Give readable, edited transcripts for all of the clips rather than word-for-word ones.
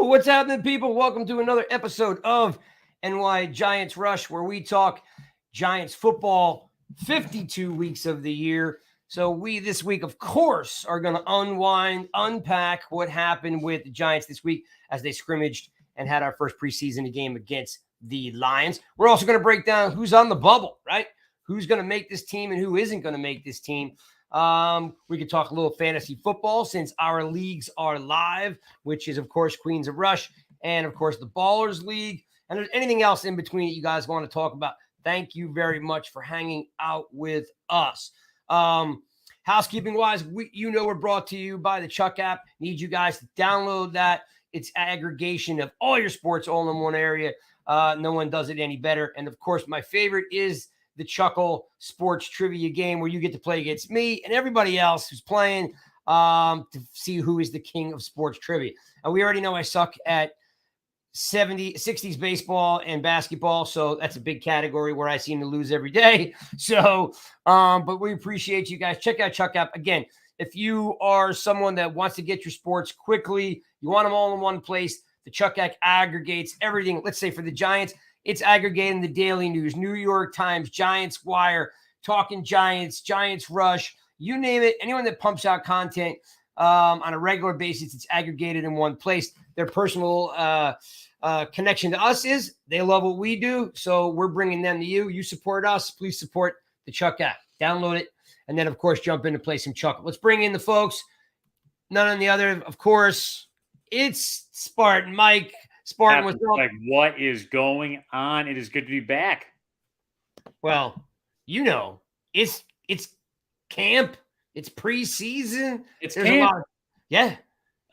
What's happening, people? Welcome to another episode of NY Giants Rush, where we talk Giants football 52 weeks of the year. So we, this week, of course, are going to unpack what happened with the Giants this week as they scrimmaged and had our first preseason game against the Lions. We're also going to break down who's on the bubble, right? Who's going to make this team and who isn't going to make this team. We could talk a little fantasy football since our leagues are live, which is, of course, Queens of Rush and, of course, the Ballers League. And there's anything else in between that you guys want to talk about. Thank you very much for hanging out with us. Housekeeping-wise, we're brought to you by the Chuck app. Need you guys to download that. It's aggregation of all your sports all in one area. No one does it any better. And, of course, my favorite is the Chuckle Sports Trivia game where you get to play against me and everybody else who's playing to see who is the king of sports trivia. And we already know I suck at 60s baseball and basketball, so that's a big category where I seem to lose every day. So, but we appreciate you guys. Check out Chuck app. Again, if you are someone that wants to get your sports quickly, you want them all in one place, the Chuck app aggregates everything. Let's say for the Giants, it's aggregating the daily news, New York Times, Giants Wire, Talking Giants, Giants Rush, you name it. Anyone that pumps out content on a regular basis, it's aggregated in one place. Their personal connection to us is they love what we do, so we're bringing them to you. You support us. Please support the Chuck app. Download it, and then, of course, jump in to play some Chuck. Let's bring in the folks. None on the other, of course. It's Spartan Mike. Spartan, what's up? Like, what is going on? It is good to be back. Well, it's camp. It's preseason. It's camp. Yeah.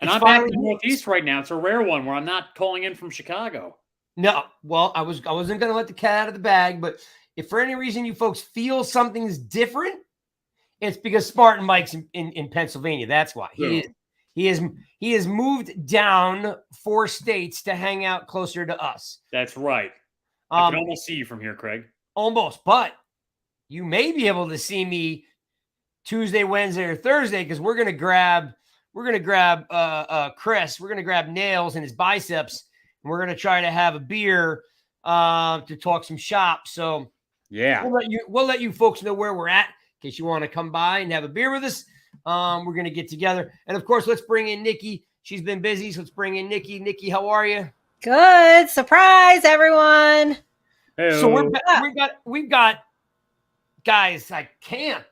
And I'm back in the Northeast right now. It's a rare one where I'm not calling in from Chicago. No, well, I wasn't going to let the cat out of the bag, but if for any reason you folks feel something's different, it's because Spartan Mike's in Pennsylvania. That's why. He has moved down 4 states to hang out closer to us. That's right. I can almost see you from here, Craig. Almost, but you may be able to see me Tuesday, Wednesday, or Thursday because we're gonna grab Chris. We're gonna grab Nails and his biceps, and we're gonna try to have a beer to talk some shop. So yeah, we'll let you folks know where we're at in case you want to come by and have a beer with us. We're going to get together. And, of course, let's bring in Nikki. She's been busy, so let's bring in Nikki. Nikki, how are you? Good. Surprise, everyone. Hey-o. So we've got guys like camp.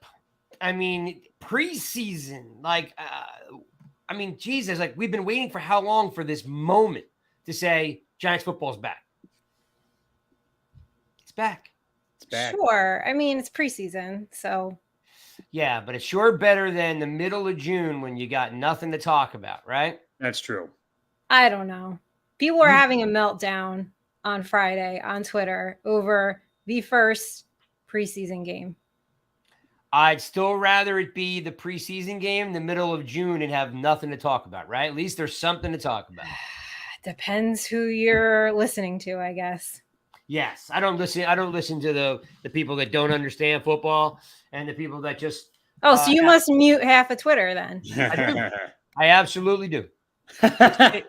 I mean, preseason. Like, Jesus, like we've been waiting for how long for this moment to say Giants football's back? It's back. It's back. Sure. I mean, it's preseason, so. Yeah, but it's sure better than the middle of June when you got nothing to talk about, right? That's true. I don't know. People were having a meltdown on Friday on Twitter over the first preseason game. I'd still rather it be the preseason game in the middle of June and have nothing to talk about, right? At least there's something to talk about. Depends who you're listening to, I guess. Yes, I don't listen to the people that don't understand football and the people that just. Oh, so you must mute half of Twitter then. I do. I absolutely do. Good. I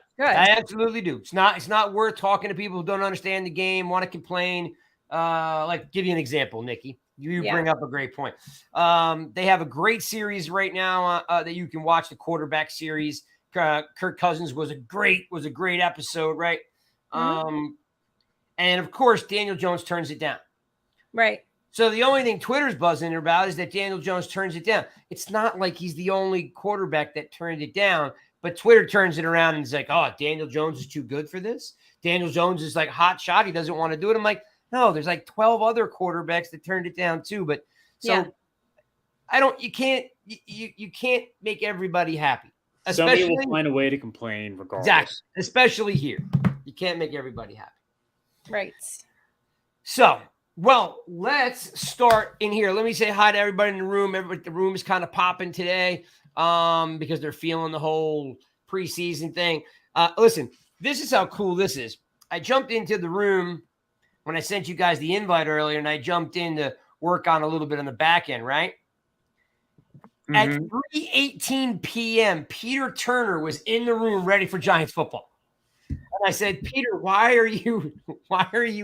absolutely do. It's not worth talking to people who don't understand the game, want to complain. Like, give you an example, Nikki. You bring up a great point. They have a great series right now that you can watch, the quarterback series. Kirk Cousins was a great episode, right? Mm-hmm. And of course, Daniel Jones turns it down. Right. So the only thing Twitter's buzzing about is that Daniel Jones turns it down. It's not like he's the only quarterback that turned it down. But Twitter turns it around and is like, oh, Daniel Jones is too good for this. Daniel Jones is like hot shot. He doesn't want to do it. I'm like, no, there's like 12 other quarterbacks that turned it down too. But so you can't make everybody happy. Somebody will find a way to complain regardless. Exactly. Especially here. You can't make everybody happy. Right. So, well, let's start in here. Let me say hi to everybody in the room. The room is kind of popping today because they're feeling the whole preseason thing. Listen, this is how cool this is. I jumped into the room when I sent you guys the invite earlier, and I jumped in to work on a little bit on the back end, right? At 3:18 p.m., Peter Turner was in the room ready for Giants football. And I said, Peter, why are you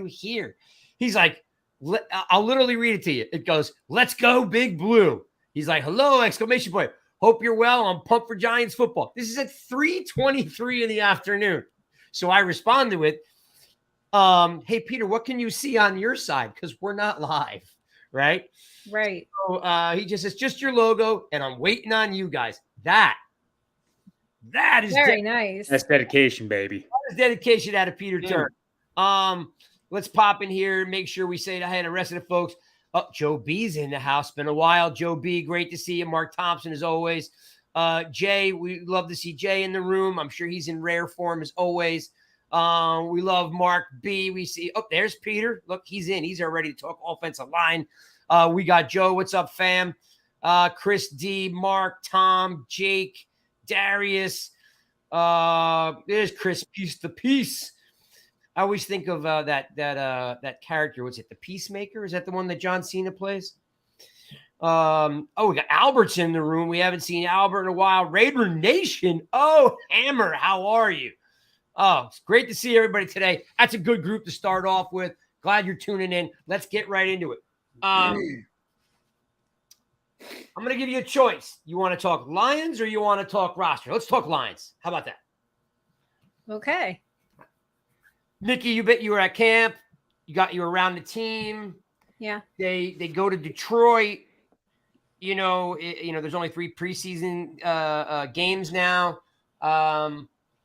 here? He's like, I'll literally read it to you. It goes, let's go Big Blue. He's like, hello, exclamation point. Hope you're well. I'm pumped for Giants football. This is at 3:23 in the afternoon. So I responded with, hey, Peter, what can you see on your side? Because we're not live, right? Right. So he just says, just your logo, and I'm waiting on you guys. That is very nice. That's dedication, baby. That is dedication out of Peter Turner. Let's pop in here, make sure we say hi to the rest of the folks. Oh, Joe B's in the house. Been a while. Joe B, great to see you. Mark Thompson, as always. Jay, we love to see Jay in the room. I'm sure he's in rare form as always. We love Mark B. We see, there's Peter. Look, he's in. He's ready to talk offensive line. We got Joe. What's up, fam? Chris D, Mark, Tom, Jake, Darius. There's Chris Piece the Peace. I always think of that character. What's it? The Peacemaker? Is that the one that John Cena plays? We got Albert's in the room. We haven't seen Albert in a while. Raider Nation. Oh, Hammer, how are you? Oh, it's great to see everybody today. That's a good group to start off with. Glad you're tuning in. Let's get right into it. I'm going to give you a choice. You want to talk Lions or you want to talk roster? Let's talk Lions. How about that? Okay. Nikki, you bet you were at camp. You were around the team. Yeah. They go to Detroit. There's only 3 preseason games now.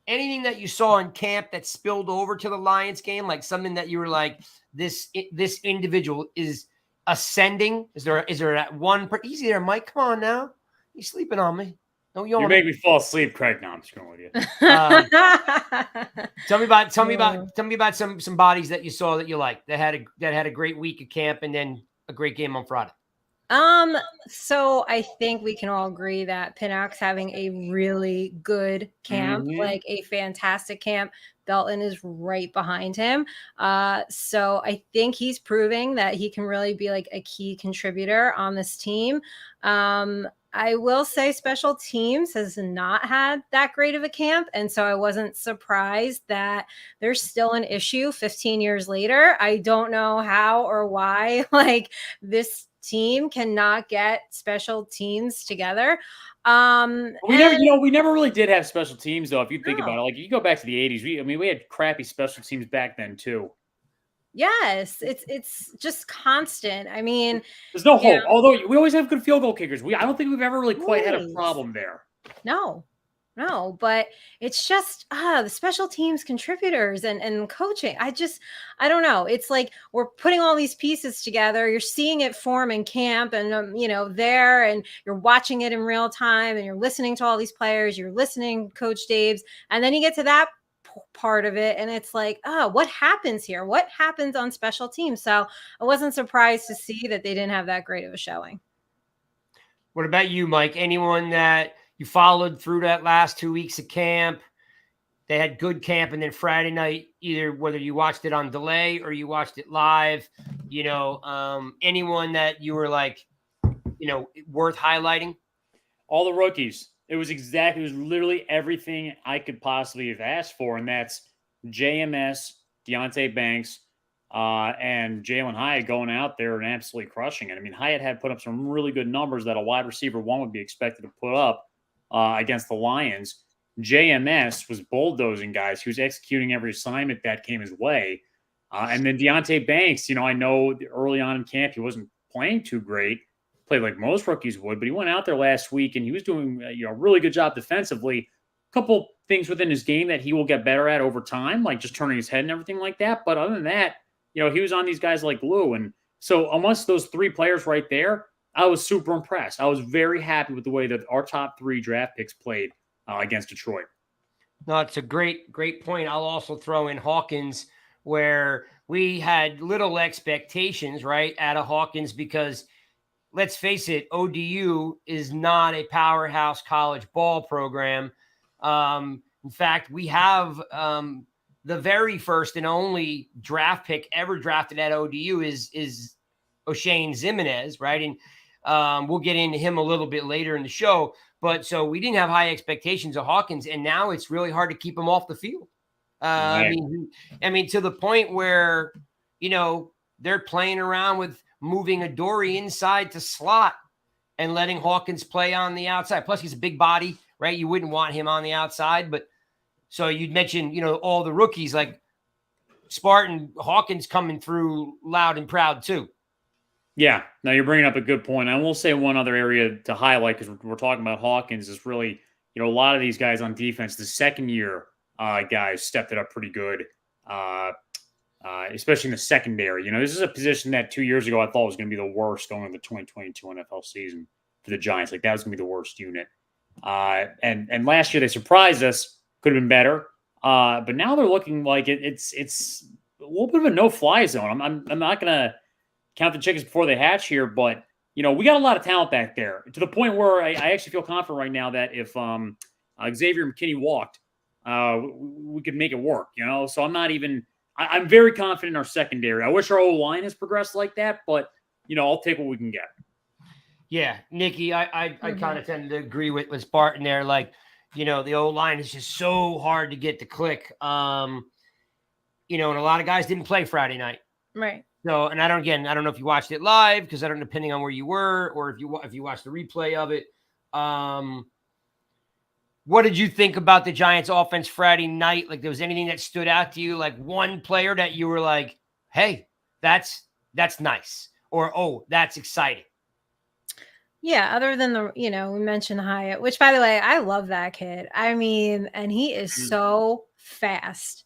Anything that you saw in camp that spilled over to the Lions game, like something that you were like, this individual is ascending? Is there that one? Easy there, Mike. Come on now. You sleeping on me? No, you make me fall asleep, Craig. No, I'm just going with you. Tell me about some bodies that you saw that you liked that had a great week of camp and then a great game on Friday. So I think we can all agree that Pinnock's having a really good camp, like a fantastic camp. Belton is right behind him. So I think he's proving that he can really be like a key contributor on this team. I will say special teams has not had that great of a camp. And so I wasn't surprised that there's still an issue 15 years later. I don't know how or why, like this team cannot get special teams together. We never really did have special teams though. If you think about it, like you go back to the 80s, we had crappy special teams back then too. Yes, it's just constant. I mean, there's no hope. Although we always have good field goal kickers. I don't think we've ever really quite had a problem there. No, but it's just the special teams contributors and coaching. I don't know. It's like we're putting all these pieces together. You're seeing it form in camp and there, and you're watching it in real time, and you're listening to all these players. You're listening to Coach Dave's, and then you get to that part of it and it's like, what happens here? What happens on special teams? So I wasn't surprised to see that they didn't have that great of a showing. What about you, Mike? Anyone that you followed through that last 2 weeks of camp? They had good camp, and then Friday night, either whether you watched it on delay or you watched it live, anyone that you were like, worth highlighting? All the rookies. It was literally everything I could possibly have asked for, and that's JMS, Deontay Banks, and Jalen Hyatt going out there and absolutely crushing it. I mean, Hyatt had put up some really good numbers that a wide receiver one would be expected to put up against the Lions. JMS was bulldozing guys. He was executing every assignment that came his way. And then Deontay Banks, I know early on in camp he wasn't playing too great. Played like most rookies would, but he went out there last week and he was doing a really good job defensively. couple things within his game that he will get better at over time, like just turning his head and everything like that. But other than that, he was on these guys like glue. And so amongst those three players right there, I was super impressed. I was very happy with the way that our top three draft picks played against Detroit. No, it's a great point. I'll also throw in Hawkins, where we had little expectations, right, out of Hawkins because let's face it, ODU is not a powerhouse college ball program. In fact, we have the very first and only draft pick ever drafted at ODU is O'Shane Ximenez, right? And we'll get into him a little bit later in the show. But so we didn't have high expectations of Hawkins, and now it's really hard to keep him off the field. Right. I mean, to the point where, they're playing around with moving Adoree inside to slot and letting Hawkins play on the outside. Plus, he's a big body, right? You wouldn't want him on the outside. But so you'd mention, all the rookies like Spartan, Hawkins coming through loud and proud too. Yeah, no, you're bringing up a good point. I will say one other area to highlight because we're talking about Hawkins is really, a lot of these guys on defense, the second year guys stepped it up pretty good, especially in the secondary. This is a position that 2 years ago I thought was going to be the worst going into the 2022 NFL season for the Giants. Like that was going to be the worst unit. And last year they surprised us, could have been better. But now they're looking like it's a little bit of a no-fly zone. I'm not going to count the chickens before they hatch here, but we got a lot of talent back there to the point where I actually feel confident right now that if Xavier McKinney walked, we could make it work. So I'm very confident in our secondary. I wish our O-line has progressed like that, but I'll take what we can get. Yeah, Nikki, I kind of tend to agree with Spartan there. Like, the O-line is just so hard to get to click. And a lot of guys didn't play Friday night, right? So, and I don't know if you watched it live because I don't know, depending on where you were or if you watched the replay of it. What did you think about the Giants offense Friday night? Like, there was anything that stood out to you? Like one player that you were like, hey, that's nice. Or, oh, that's exciting. Yeah, other than we mentioned Hyatt, which by the way, I love that kid. I mean, and he is so fast.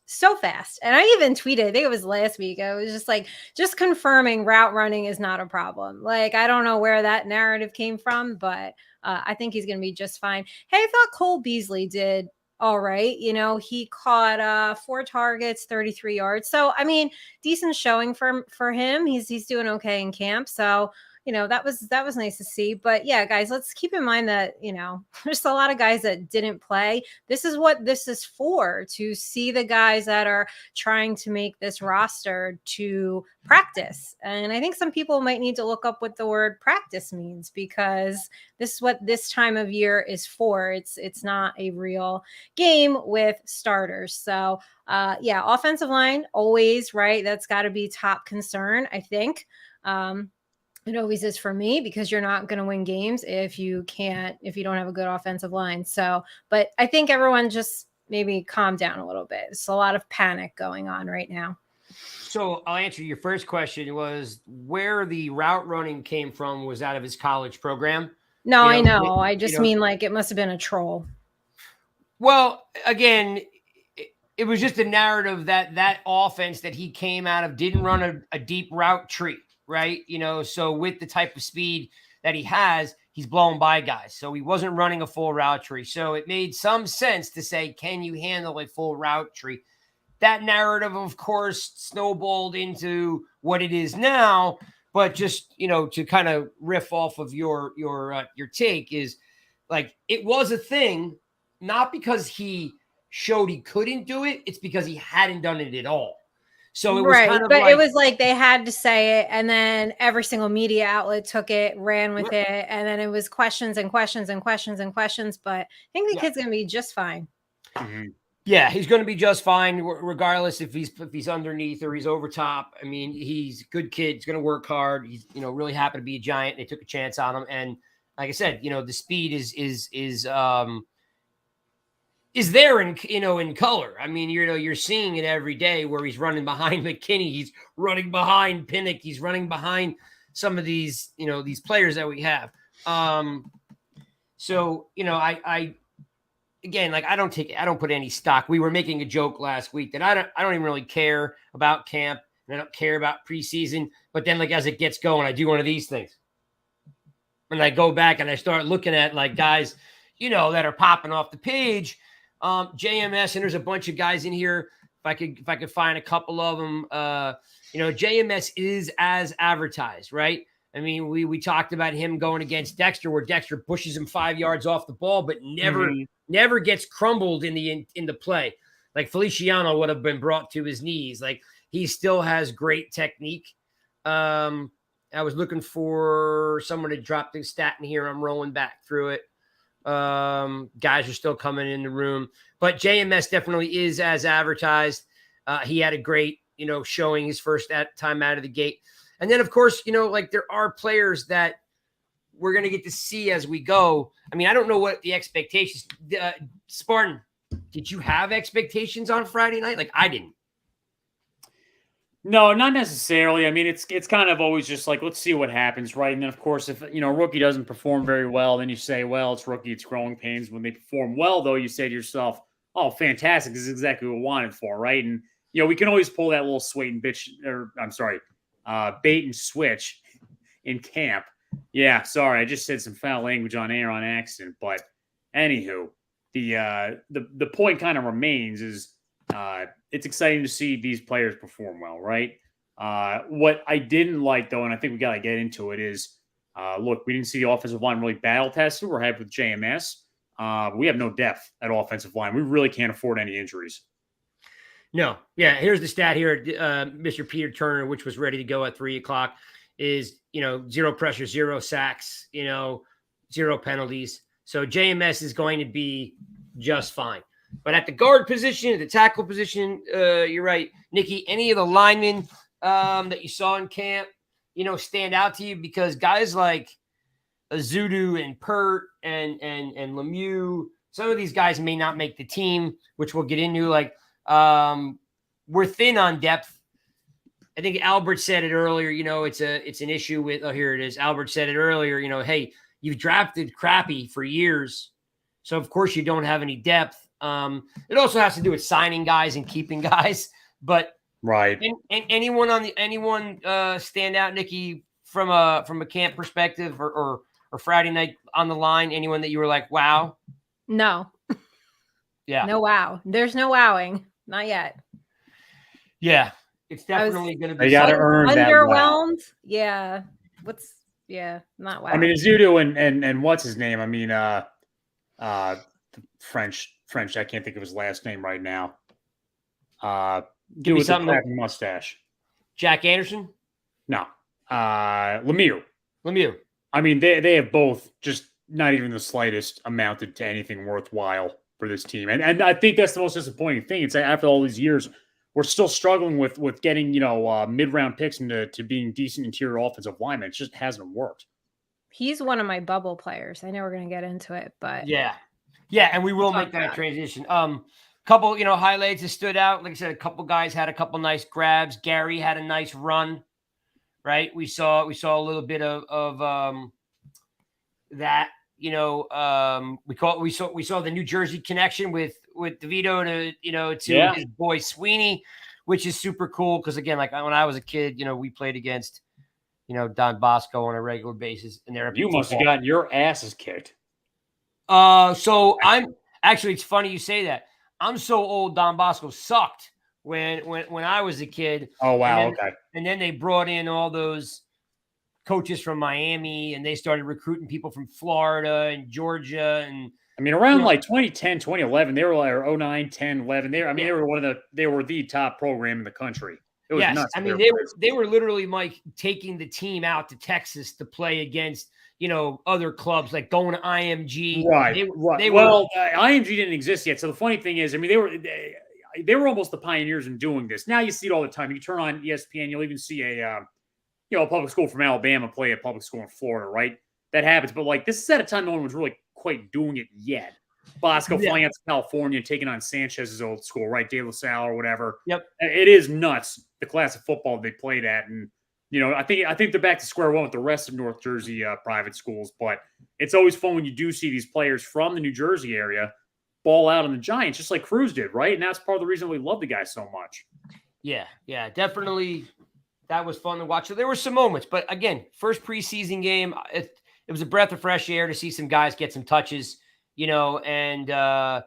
And I even tweeted, I think it was last week. I was just like, just confirming route running is not a problem. Like, I don't know where that narrative came from, but I think he's going to be just fine. Hey, I thought Cole Beasley did all right. He caught 4 targets, 33 yards. So, I mean, decent showing for him. He's doing okay in camp. So, that was nice to see. But yeah, guys, let's keep in mind that, there's a lot of guys that didn't play. This is what this is for, to see the guys that are trying to make this roster to practice. And I think some people might need to look up what the word practice means, because this is what this time of year is for. It's not a real game with starters. So yeah, offensive line, always, right? That's got to be top concern, I think. It always is for me, because you're not going to win games if you don't have a good offensive line. So, but I think everyone just maybe calm down a little bit. It's a lot of panic going on right now. So I'll answer your first question. Was where the route running came from was out of his college program. No, I know. I just mean like it must have been a troll. Well, again, it was just a narrative that offense that he came out of didn't run a deep route tree. Right. So with the type of speed that he has, he's blowing by guys. So he wasn't running a full route tree. So it made some sense to say, can you handle a full route tree? That narrative, of course, snowballed into what it is now. But just, to kind of riff off of your take is like, it was a thing, not because he showed he couldn't do it. It's because he hadn't done it at all. So it was right, kind of but like, it was like they had to say it, and then every single media outlet took it, ran with it, and then it was questions and questions and questions and questions. But I think the kid's going to be just fine. Mm-hmm. Yeah, he's going to be just fine, regardless if he's underneath or he's over top. I mean, he's a good kid. He's going to work hard. He's really happy to be a Giant. They took a chance on him, and like I said, the speed is there in color. I mean, you're seeing it every day where he's running behind McKinney, he's running behind Pinnock, he's running behind some of these, these players that we have. So, again, like I don't put any stock. We were making a joke last week that I don't even really care about camp and I don't care about preseason. But then like as it gets going, I do one of these things. And I go back and I start looking at like guys, that are popping off the page. JMS, and there's a bunch of guys in here. If I could find a couple of them, JMS is as advertised, right? I mean, we talked about him going against Dexter, where Dexter pushes him 5 yards off the ball, but never gets crumbled in the play. Like Feliciano would have been brought to his knees. Like he still has great technique. I was looking for someone to drop the stat in here. I'm rolling back through it. Guys are still coming in the room, but JMS definitely is as advertised. He had a great, showing his first time out of the gate. And then of course, like there are players that we're going to get to see as we go. I mean, I don't know what the expectations, Spartan, did you have expectations on Friday night? Like I didn't. No, not necessarily. I mean, it's kind of always just like, let's see what happens, right? And then, of course, if, a rookie doesn't perform very well, then you say, well, it's rookie, it's growing pains. When they perform well, though, you say to yourself, oh, fantastic. This is exactly what we wanted for, right? And, we can always pull that little bait and switch in camp. Yeah, sorry, I just said some foul language on air on accident. But anywho, the point kind of remains is it's exciting to see these players perform well, right? What I didn't like, though, and I think we got to get into it, is, look, we didn't see the offensive line really battle tested. We're happy with JMS. We have no depth at offensive line. We really can't afford any injuries. No. Yeah, here's the stat here. Mr. Peter Turner, which was ready to go at 3:00, is, 0 pressure, 0 sacks, 0 penalties. So JMS is going to be just fine. But at the guard position, at the tackle position, you're right, Nikki, any of the linemen that you saw in camp, stand out to you? Because guys like Azudu and Pert and Lemieux, some of these guys may not make the team, which we'll get into. Like, we're thin on depth. I think Albert said it earlier, it's an issue with, here it is. Albert said it earlier, hey, you've drafted crappy for years. So of course you don't have any depth. It also has to do with signing guys and keeping guys, but right. And anyone stand out, Nikki, from a camp perspective or Friday night on the line? Anyone that you were like, wow? No. Yeah. No wow. There's no wowing. Not yet. Yeah. It's definitely going to be. They got to earn that. Underwhelmed. Wow. Yeah. Not wow. I mean, Azudu and what's his name? I mean, French. I can't think of his last name right now. Give me something. The mustache. Jack Anderson? No. Lemieux. I mean, they have both just not even the slightest amounted to anything worthwhile for this team. And I think that's the most disappointing thing. It's after all these years, we're still struggling with getting, mid-round picks into being decent interior offensive linemen. It just hasn't worked. He's one of my bubble players. I know we're going to get into it, but yeah, and we will make that transition. Couple, highlights that stood out. Like I said, a couple guys had a couple nice grabs. Gary had a nice run, right? We saw a little bit of that. We saw the New Jersey connection with DeVito to his boy Sweeney, which is super cool. Because again, like when I was a kid, we played against Don Bosco on a regular basis, and you must have gotten your asses kicked. So I'm actually, it's funny you say that. I'm so old. Don Bosco sucked when I was a kid. Oh wow, okay. And then they brought in all those coaches from Miami, and they started recruiting people from Florida and Georgia. And I mean, around like 2010, 2011, they were like 09, 10, 11. They were the top program in the country. It was nuts. I mean, they were literally, Mike, taking the team out to Texas to play against, other clubs, like going to IMG. Right. IMG didn't exist yet. So the funny thing is, I mean, they were almost the pioneers in doing this. Now you see it all the time. You turn on ESPN, you'll even see a public school from Alabama play a public school in Florida, right? That happens. But like, this is at a time no one was really quite doing it yet. Bosco flying out to California, taking on Sanchez's old school, right? De La Salle or whatever. Yep. It is nuts, the class of football they played at. And, I think they're back to square one with the rest of North Jersey private schools. But it's always fun when you do see these players from the New Jersey area ball out on the Giants, just like Cruz did, right? And that's part of the reason we love the guy so much. Yeah, definitely. That was fun to watch. So there were some moments, but again, first preseason game, it was a breath of fresh air to see some guys get some touches, and again,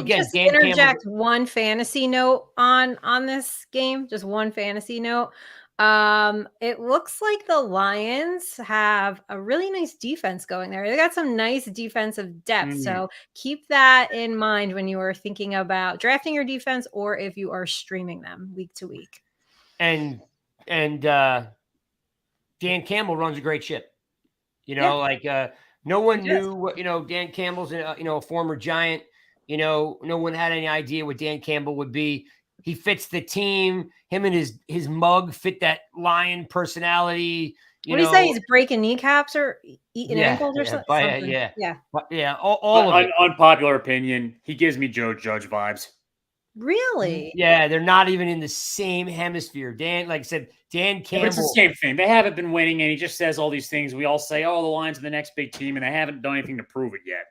just Dan interject Campbell, one fantasy note on this game, just one fantasy note. It looks like the Lions have a really nice defense going there. They got some nice defensive depth. So keep that in mind when you are thinking about drafting your defense or if you are streaming them week to week. And Dan Campbell runs a great ship. No one knew what, Dan Campbell's a former Giant. No one had any idea what Dan Campbell would be. He fits the team. Him and his mug fit that Lion personality. What do you say? He's breaking kneecaps or eating ankles or something? Yeah. All of it. Unpopular opinion. He gives me Joe Judge vibes. Really? Yeah, they're not even in the same hemisphere. Dan, like I said, Dan Campbell. But it's the same thing. They haven't been winning, and he just says all these things. We all say, "Oh, the Lions are the next big team," and they haven't done anything to prove it yet.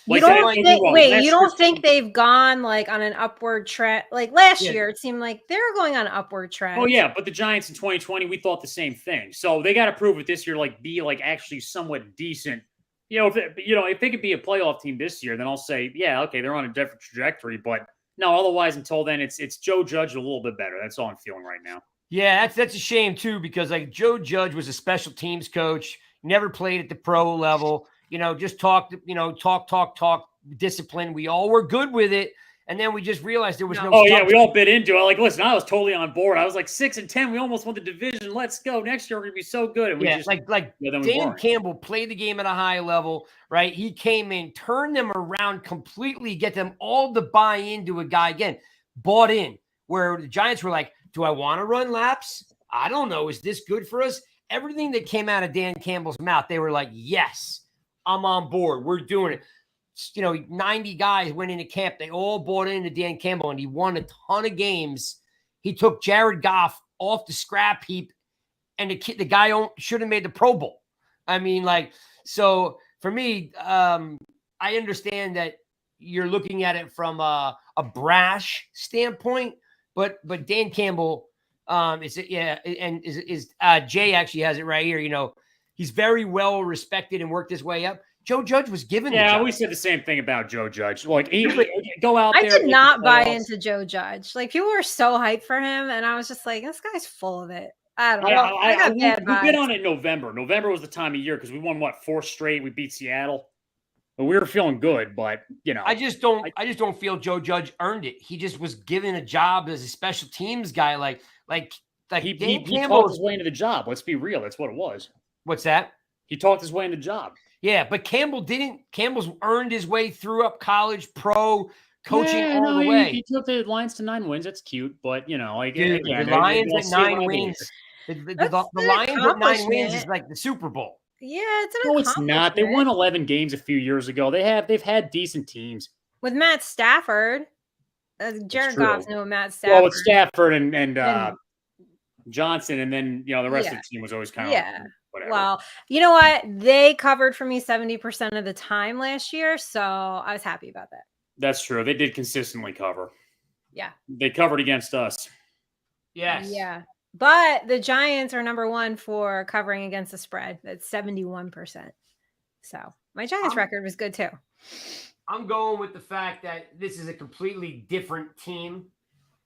You don't think they've gone like on an upward trend? Like last year, it seemed like they were going on an upward trend. Oh yeah, but the Giants in 2020, we thought the same thing. So they got to prove it this year, be actually somewhat decent. If they could be a playoff team this year, then I'll say, yeah, okay, they're on a different trajectory. But no, otherwise, until then, it's Joe Judge a little bit better. That's all I'm feeling right now. Yeah, that's a shame too, because like Joe Judge was a special teams coach, never played at the pro level. Just talk discipline. We all were good with it. And then we just realized there was no. Oh, yeah. We all bit into it. Like, listen, I was totally on board. I was like 6-10. We almost won the division. Let's go. Next year, we're going to be so good. And we Dan Campbell played the game at a high level, right? He came in, turned them around completely, get them all to buy into a guy again, bought in, where the Giants were like, do I want to run laps? I don't know. Is this good for us? Everything that came out of Dan Campbell's mouth, they were like, yes, I'm on board. We're doing it. 90 guys went into camp. They all bought into Dan Campbell, and he won a ton of games. He took Jared Goff off the scrap heap, and the guy should have made the Pro Bowl. I mean, so for me, I understand that you're looking at it from a brash standpoint, but Dan Campbell Jay actually has it right here. He's very well respected and worked his way up. Joe Judge was given. Yeah, we said the same thing about Joe Judge. Like, go out there. I did not buy into Joe Judge. Like, people were so hyped for him, and I was just like, this guy's full of it. I don't know. I got bad vibes. We bid on it in November. November was the time of year because we won 4 straight. We beat Seattle. But we were feeling good, but I just don't feel Joe Judge earned it. He just was given a job as a special teams guy. He talked his way into the job. Let's be real. That's what it was. What's that? He talked his way into the job. Yeah, but Campbell didn't. Campbell's earned his way through up college, pro, coaching all the way. He took the Lions to 9 wins. That's cute, but the Lions at 9 wins. The Lions at 9 wins is like the Super Bowl. Yeah, it's an accomplishment. It's not. They won 11 games a few years ago. They've had decent teams with Matt Stafford. Jared Goff knew Matt Stafford. Well, with Stafford and Johnson, and then the rest of the team was always kind of whatever. Well, you know what? They covered for me 70% of the time last year, so I was happy about that. That's true. They did consistently cover. Yeah. They covered against us. Yes. Yeah. But the Giants are number 1 for covering against the spread. That's 71%. So my Giants record was good too. I'm going with the fact that this is a completely different team.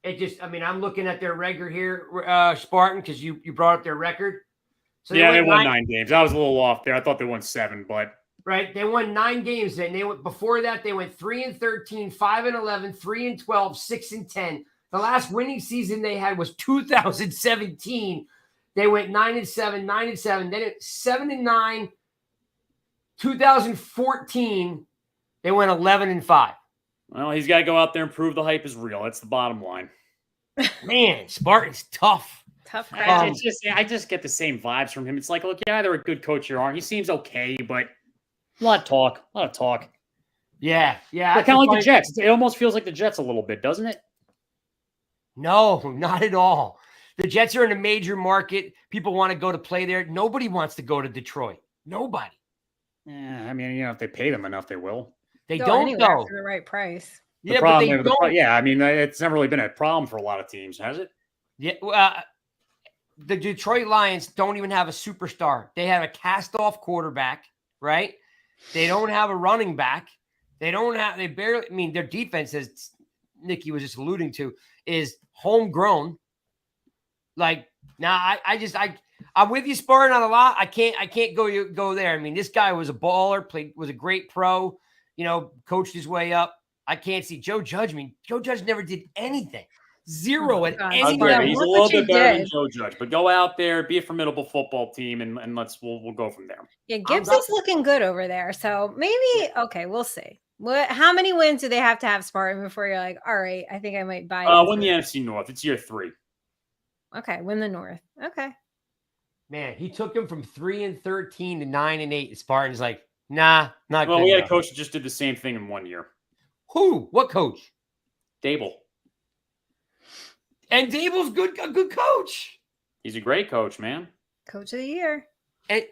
I'm looking at their record here, Spartan, because you brought up their record. So they won 9 games. I was a little off there. I thought they won 7, but right, they won 9 games. And before that, they went 3-13, 5-11, 3-12, 6-10. The last winning season they had was 2017. They went 9-7, 9-7. Then 7-9. 2014, they went 11-5. Well, he's got to go out there and prove the hype is real. That's the bottom line. Man, Spartan's tough. Tough. I just get the same vibes from him. It's like, look, you're either a good coach or aren't. He seems okay, but a lot of talk. Yeah. Kind of like the Jets. It almost feels like the Jets a little bit, doesn't it? No, not at all. The Jets are in a major market. People want to go to play there. Nobody wants to go to Detroit. Nobody. Yeah, if they pay them enough, they will. They Go don't anywhere though. for the right price. Yeah, but problem, they don't. I mean, it's never really been a problem for a lot of teams, has it? Yeah, the Detroit Lions don't even have a superstar. They have a cast-off quarterback, right? They don't have a running back. They barely, I mean, their defense, as Nikki was just alluding to, is homegrown. Like, now I'm with you, Spartan, on a lot. I can't go there. I mean, this guy was a baller, was a great pro, coached his way up. I can't see Joe Judge. I mean, Joe Judge never did anything. Zero at any level. He's a little bit better than Joe Judge, but go out there, be a formidable football team, and we'll go from there. Yeah, Gibbs is looking good over there. So maybe, okay, we'll see. How many wins do they have to have, Spartan, before you're like, all right, I think I might buy it? Win the NFC North. It's year 3. Okay, win the North. Okay. Man, he took him from 3-13 to 9-8. Spartan's like, nah, not good. Well, we had a coach that just did the same thing in 1 year. Who? What coach? Dable. And Dable's a good coach. He's a great coach, man. Coach of the year. And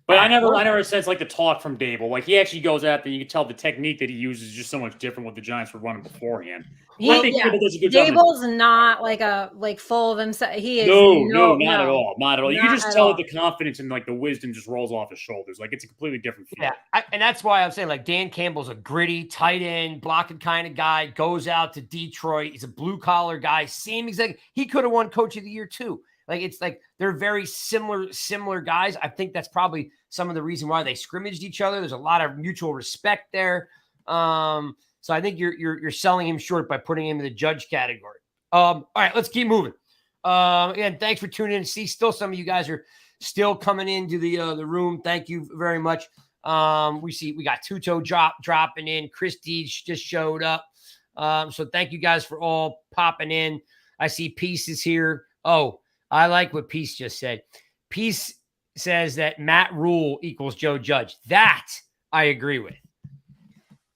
but I never sense like the talk from Dable. Like, he actually goes out there, you can tell the technique that he uses is just so much different what the Giants were running beforehand. I think Dable does a good job. Dable's not like full of himself. He is not at all. Not at all. You can just tell that the confidence and like the wisdom just rolls off his shoulders. Like, it's a completely different feel. Yeah, and that's why I'm saying, like, Dan Campbell's a gritty, tight end, blocking kind of guy, goes out to Detroit. He's a blue collar guy. Same exact. He could have won Coach of the Year too. Like, it's like they're very similar guys. I think that's probably some of the reason why they scrimmaged each other. There's a lot of mutual respect there. So I think you're selling him short by putting him in the Judge category. All right, let's keep moving. Again, thanks for tuning in. See, still some of you guys are still coming into the room. Thank you very much. We got Tuto dropping in. Chris Deeds just showed up. So thank you guys for all popping in. I see Peace is here. Oh, I like what Peace just said. Peace says that Matt Rule equals Joe Judge. That I agree with.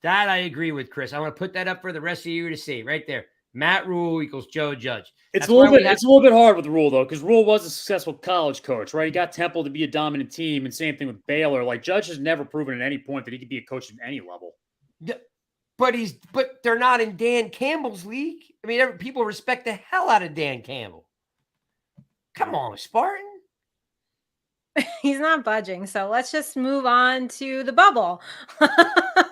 That I agree with, Chris. I want to put that up for the rest of you to see right there. Matt Rule equals Joe Judge. It's a little bit hard with Rule, though, because Rule was a successful college coach, right? He got Temple to be a dominant team, and same thing with Baylor. Like, Judge has never proven at any point that he could be a coach at any level. Yeah, but they're not in Dan Campbell's league. I mean, people respect the hell out of Dan Campbell. Come on, Spartan. He's not budging. So let's just move on to the bubble.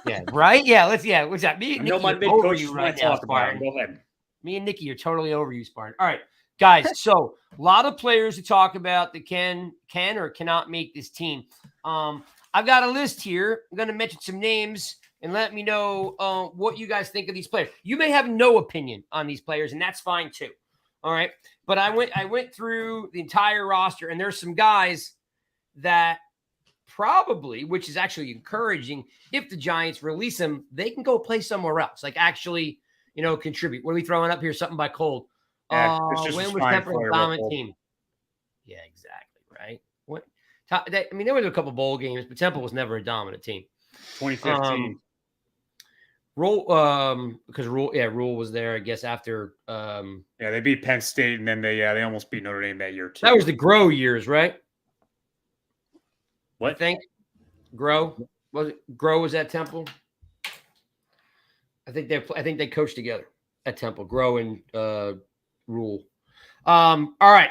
Yeah, right? Yeah, what's that? Me and Nikki my big coach you right now, Spartan. Go ahead. Me and Nikki are totally over you, Spartan. All right, guys. So a lot of players to talk about that can or cannot make this team. I've got a list here. I'm going to mention some names and let me know what you guys think of these players. You may have no opinion on these players, and that's fine too. All right, but I went through the entire roster, and there's some guys that probably, which is actually encouraging, if the Giants release them, they can go play somewhere else. Like, actually, contribute. What are we throwing up here? Something by Cold. When was Temple a dominant team? Yeah, exactly. Right. There was a couple bowl games, but Temple was never a dominant team. 2015. Because Rule was there, I guess, after. They beat Penn State, and then they almost beat Notre Dame that year too. That was the Grow years, right? What? I think Grow was at Temple. I think they coached together at Temple. Grow and Rule. All right.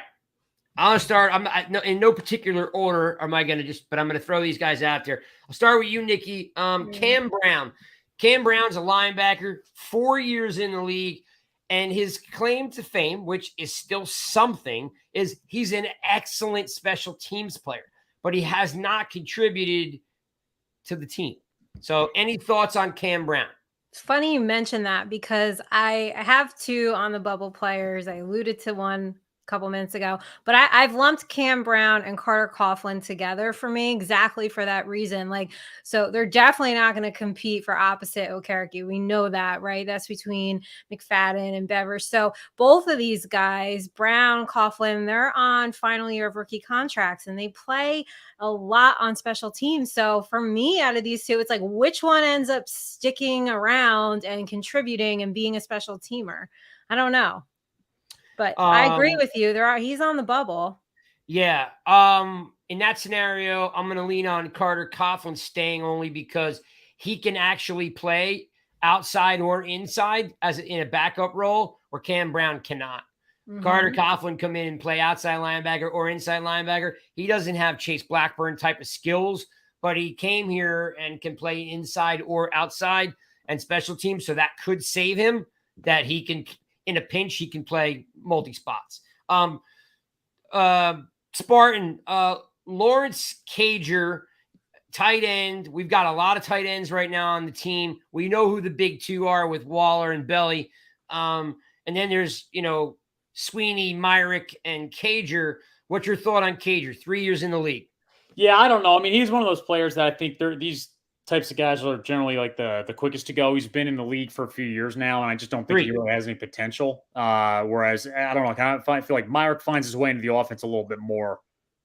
I'll start. In no particular order am I going to but I'm going to throw these guys out there. I'll start with you, Nikki. Cam Brown. Cam Brown's a linebacker, 4 years in the league, and his claim to fame, which is still something, is he's an excellent special teams player, but he has not contributed to the team. So any thoughts on Cam Brown? It's funny you mentioned that because I have two on the bubble players. I alluded to one a couple minutes ago, but I've lumped Cam Brown and Carter Coughlin together for me exactly for that reason. Like, so they're definitely not going to compete for opposite Okereke. We know that, right? That's between McFadden and Bevers. So both of these guys, Brown, Coughlin, they're on final year of rookie contracts and they play a lot on special teams. So for me, out of these two, it's like, which one ends up sticking around and contributing and being a special teamer? I don't know. But I agree with you. He's on the bubble. Yeah. In that scenario, I'm going to lean on Carter Coughlin staying only because he can actually play outside or inside in a backup role, where Cam Brown cannot. Carter Coughlin come in and play outside linebacker or inside linebacker. He doesn't have Chase Blackburn type of skills, but he came here and can play inside or outside and special teams. So that could save him, that he can, in a pinch, he can play multi-spots. Spartan, Lawrence Cager, tight end. We've got a lot of tight ends right now on the team. We know who the big two are with Waller and Belly. And then there's, Sweeney, Myrick, and Cager. What's your thought on Cager? 3 years in the league. Yeah, I don't know. I mean, he's one of those players that I think these types of guys are generally like the quickest to go. He's been in the league for a few years now, and I just don't think he really has any potential. Whereas, I don't know, I feel like Myrick finds his way into the offense a little bit more,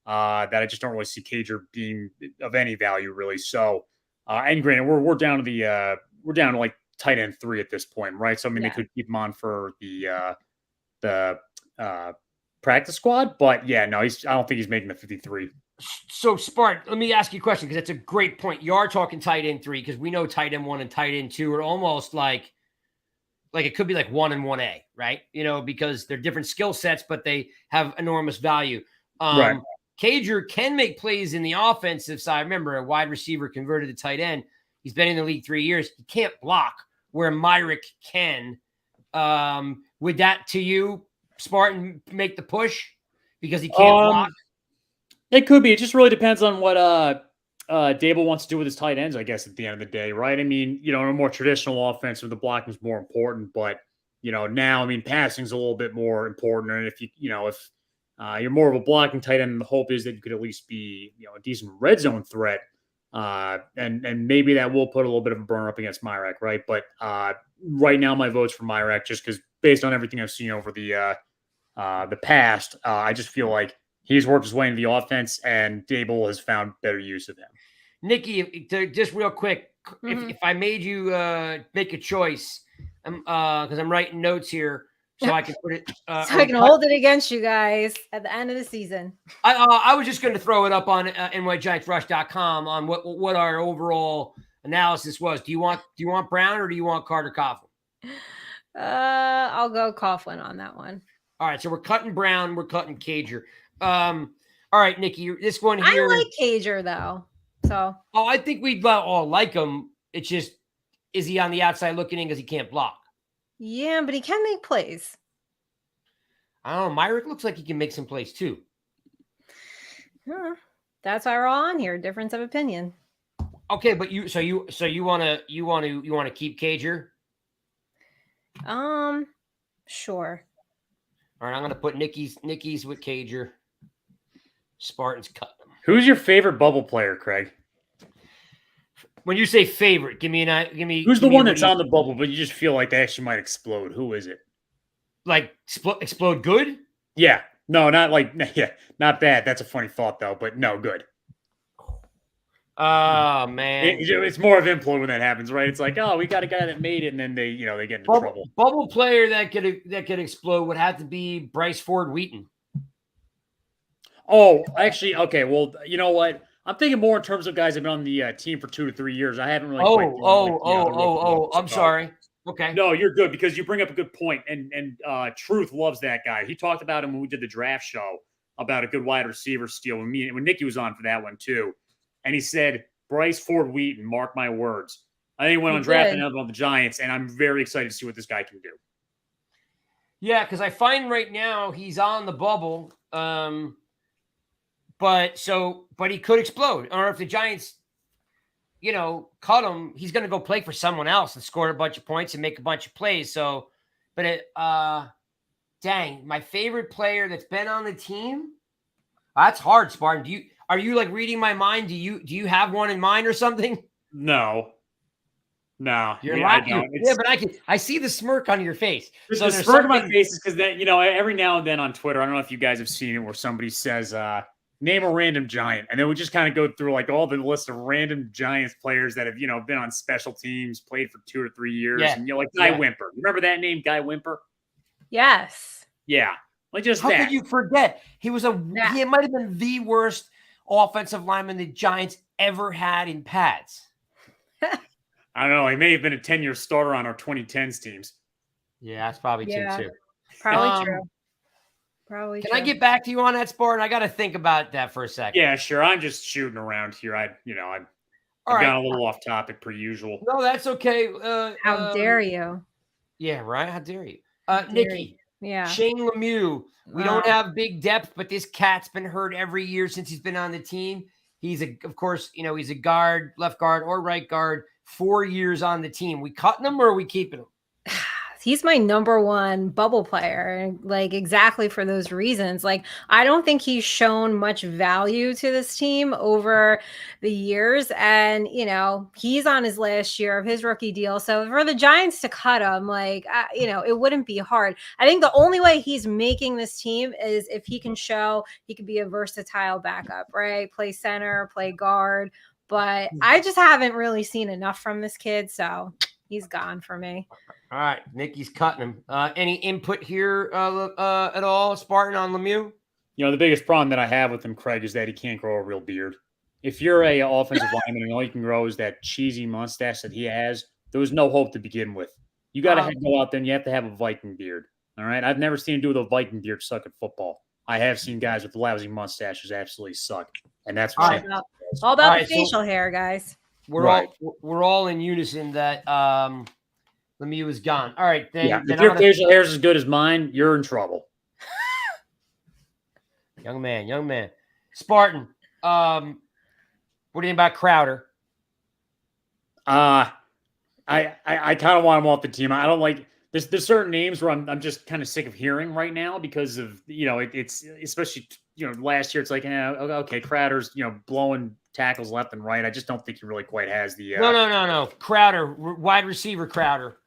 that I just don't really see Cager being of any value, really. So, and granted, we're down to like tight end 3 at this point, right? So, I mean, they could keep him on for the practice squad, but yeah, no, I don't think he's making the 53. So, Spartan, let me ask you a question, because that's a great point. You are talking tight end 3, because we know tight end 1 and tight end 2 are almost like it could be like 1 and 1A, right? Because they're different skill sets, but they have enormous value. Right. Cager can make plays in the offensive side. Remember, a wide receiver converted to tight end. He's been in the league 3 years. He can't block where Myrick can. Would that, to you, Spartan, make the push because he can't block? It could be. It just really depends on what Dable wants to do with his tight ends, I guess, at the end of the day, right? I mean, in a more traditional offense where the blocking is more important, but now, I mean, passing is a little bit more important. And if if you're more of a blocking tight end, the hope is that you could at least be a decent red zone threat, and maybe that will put a little bit of a burn up against Myrick, right? But right now, my vote's for Myrick, just because based on everything I've seen over the past, I just feel like he's worked his way into the offense, and Dable has found better use of him. Nikki, just real quick, if I made you make a choice, because I'm writing notes here, so I can put it. So I can hold it against you guys at the end of the season. I was just going to throw it up on nygiantsrush.com on what our overall analysis was. Do you want Brown or do you want Carter Coughlin? I'll go Coughlin on that one. All right, so we're cutting Brown, we're cutting Cager. All right, Nikki, this one here. I like Cager though. So. Oh, I think we'd all like him. It's just, is he on the outside looking in because he can't block? Yeah, but he can make plays. I don't know. Myrick looks like he can make some plays too. That's why we're all on here. Difference of opinion. Okay, but you want to keep Cager? Sure. All right, I'm going to put Nikki's with Cager. Spartan's cut them. Who's your favorite bubble player, Craig? When you say favorite, give me. Who's the one that's on the bubble, but you just feel like they actually might explode? Who is it? Like explode good? Yeah. No, not like, yeah, not bad. That's a funny thought though, but no, good. Oh man, it's more of implode when that happens, right? It's like, oh, we got a guy that made it, and then they get into trouble. Bubble player that could explode would have to be Bryce Ford Wheaton. Oh, actually, okay. Well, you know what? I'm thinking more in terms of guys that have been on the team for 2 to 3 years. I haven't really. I'm sorry. Okay. No, you're good, because you bring up a good point, and Truth loves that guy. He talked about him when we did the draft show about a good wide receiver steal when Nikki was on for that one too, and he said Bryce Ford Wheaton. Mark my words. I think he went on drafting him on the Giants, and I'm very excited to see what this guy can do. Yeah, because I find right now he's on the bubble. But he could explode. Or if the Giants, cut him, he's going to go play for someone else and score a bunch of points and make a bunch of plays. So, but dang, my favorite player that's been on the team, that's hard, Spartan. Are you like reading my mind? Do you have one in mind or something? No. You're laughing. Yeah, but I see the smirk on your face. So the smirk on my face is because that, every now and then on Twitter, I don't know if you guys have seen it, where somebody says, name a random Giant. And then we just kind of go through like all the list of random Giants players that have, been on special teams, played for 2 or 3 years. Yeah. And like Guy Wimper. Remember that name, Guy Wimper? Yes. Yeah. Like just How that. could you forget? He was he might have been the worst offensive lineman the Giants ever had in pads. I don't know. He may have been a 10-year starter on our 2010s teams. Yeah, that's probably true too. Probably true. Probably Can true. I get back to you on that, Spartan? I got to think about that for a second. Yeah, sure. I'm just shooting around here. I've All gone a little off topic per usual. No, that's okay. How dare you? Yeah, right. How dare you? How dare Nikki. you? Yeah. Shane Lemieux. We don't have big depth, but this cat's been hurt every year since he's been on the team. He's of course, he's a guard, left guard or right guard. 4 years on the team. We cutting him or are we keeping him? He's my number one bubble player, like exactly for those reasons. Like, I don't think he's shown much value to this team over the years. And, he's on his last year of his rookie deal. So for the Giants to cut him, like, it wouldn't be hard. I think the only way he's making this team is if he can show he could be a versatile backup, right? Play center, play guard. But I just haven't really seen enough from this kid. So he's gone for me. All right, Nikki's cutting him. Any input here at all, Spartan, on Lemieux? The biggest problem that I have with him, Craig, is that he can't grow a real beard. If you're a offensive lineman and all you can grow is that cheesy mustache that he has, there was no hope to begin with. You got to go out there and you have to have a Viking beard. All right? I've never seen a dude with a Viking beard suck at football. I have seen guys with lousy mustaches absolutely suck. And that's what all about the facial hair, guys. We're all in unison that Lemieux is gone. All right, then. If your facial hair is as good as mine, you're in trouble. Young man. Spartan, what do you think about Crowder? I kind of want him off the team. I don't like there's certain names where I'm just kind of sick of hearing right now because of it's especially last year it's like okay, Crowder's blowing tackles left and right. I just don't think he really quite has the no. Crowder, wide receiver Crowder,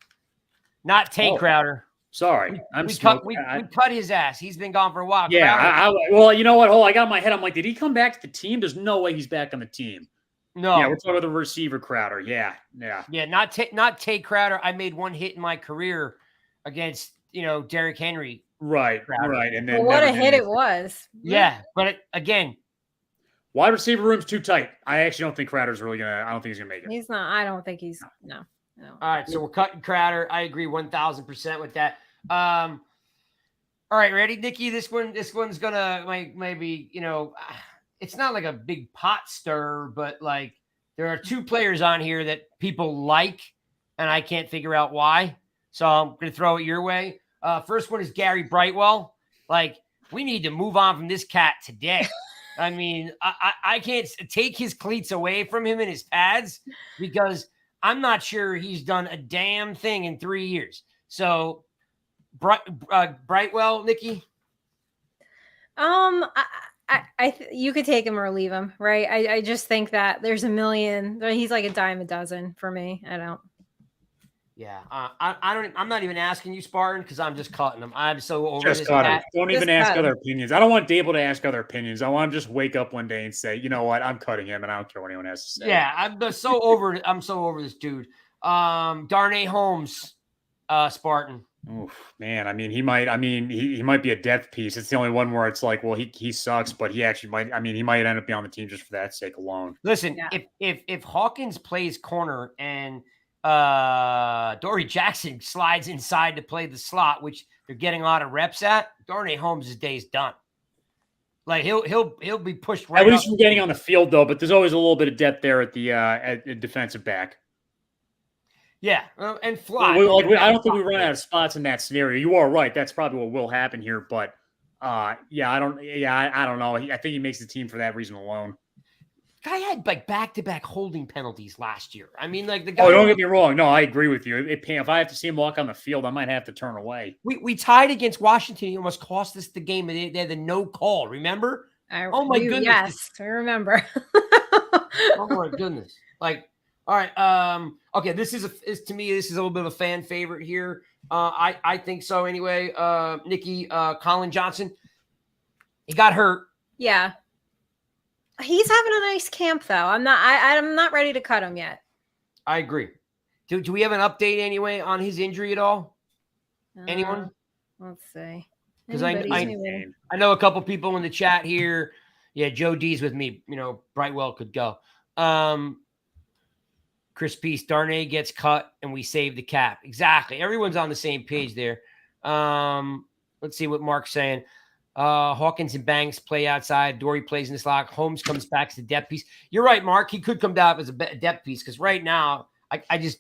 not Crowder. Sorry, we cut his ass. He's been gone for a while. Yeah, well, you know what? I got in my head. I'm like, did he come back to the team? There's no way he's back on the team. No. Yeah, we're talking about the receiver Crowder. Yeah. Not Crowder. I made one hit in my career against Derrick Henry. Right. And then what a hit it was. Yeah, but again, wide receiver room's too tight. I actually don't think Crowder's really gonna. I don't think he's gonna make it. He's not. I don't think he's no. All right, so we're cutting Crowder. I agree 1,000% with that. All right, ready, Nikki? This one's gonna maybe it's not like a big pot stir, but like there are two players on here that people like, and I can't figure out why. So I'm gonna throw it your way. First one is Gary Brightwell. Like, we need to move on from this cat today. I mean, I can't take his cleats away from him and his pads because I'm not sure he's done a damn thing in 3 years. So, Brightwell, Nikki? You could take him or leave him, right? I just think that there's a million. He's like a dime a dozen for me. I don't. Yeah, I'm not even asking you, Spartan, because I'm just cutting him. I'm so over just this. Don't even ask other opinions. I don't want Dable to ask other opinions. I want him to just wake up one day and say, you know what, I'm cutting him, and I don't care what anyone has to say. Yeah, I'm so over this dude. Darnay Holmes, Spartan. Oof, man, I mean, he might be a depth piece. It's the only one where it's like, well, he sucks, but he actually might. I mean, he might end up being on the team just for that sake alone. Listen, if Hawkins plays corner and Dory Jackson slides inside to play the slot, which they're getting a lot of reps at, Darnay Holmes' day's done. Like he'll be pushed right. At least from getting on the field though, but there's always a little bit of depth there at the at defensive back. Yeah, and fly. I don't think we run out of spots in that scenario. You are right. That's probably what will happen here. But I don't know. I think he makes the team for that reason alone. Guy had like back-to-back holding penalties last year. I mean, like the guy. Oh, don't get me wrong. No, I agree with you. If I have to see him walk on the field, I might have to turn away. We tied against Washington. He almost cost us the game. They had the no call. Remember? Oh my goodness! Yes, I remember. Oh my goodness! Like, all right. Okay, this is to me. This is a little bit of a fan favorite here. I think so. Anyway, Nikki, Colin Johnson. He got hurt. Yeah. He's having a nice camp, though. I'm not ready to cut him yet. I agree. Do we have an update anyway on his injury at all? Anyone? Let's see. Because Anybody. I know a couple people in the chat here. Yeah, Joe D's with me. You know, Brightwell could go. Chris Peace, Darnay gets cut and we save the cap. Exactly. Everyone's on the same page there. Let's see what Mark's saying. Hawkins and Banks play outside. Dory plays in the slot. Holmes comes back as a depth piece. You're right, Mark. He could come down as a depth piece because right now, I just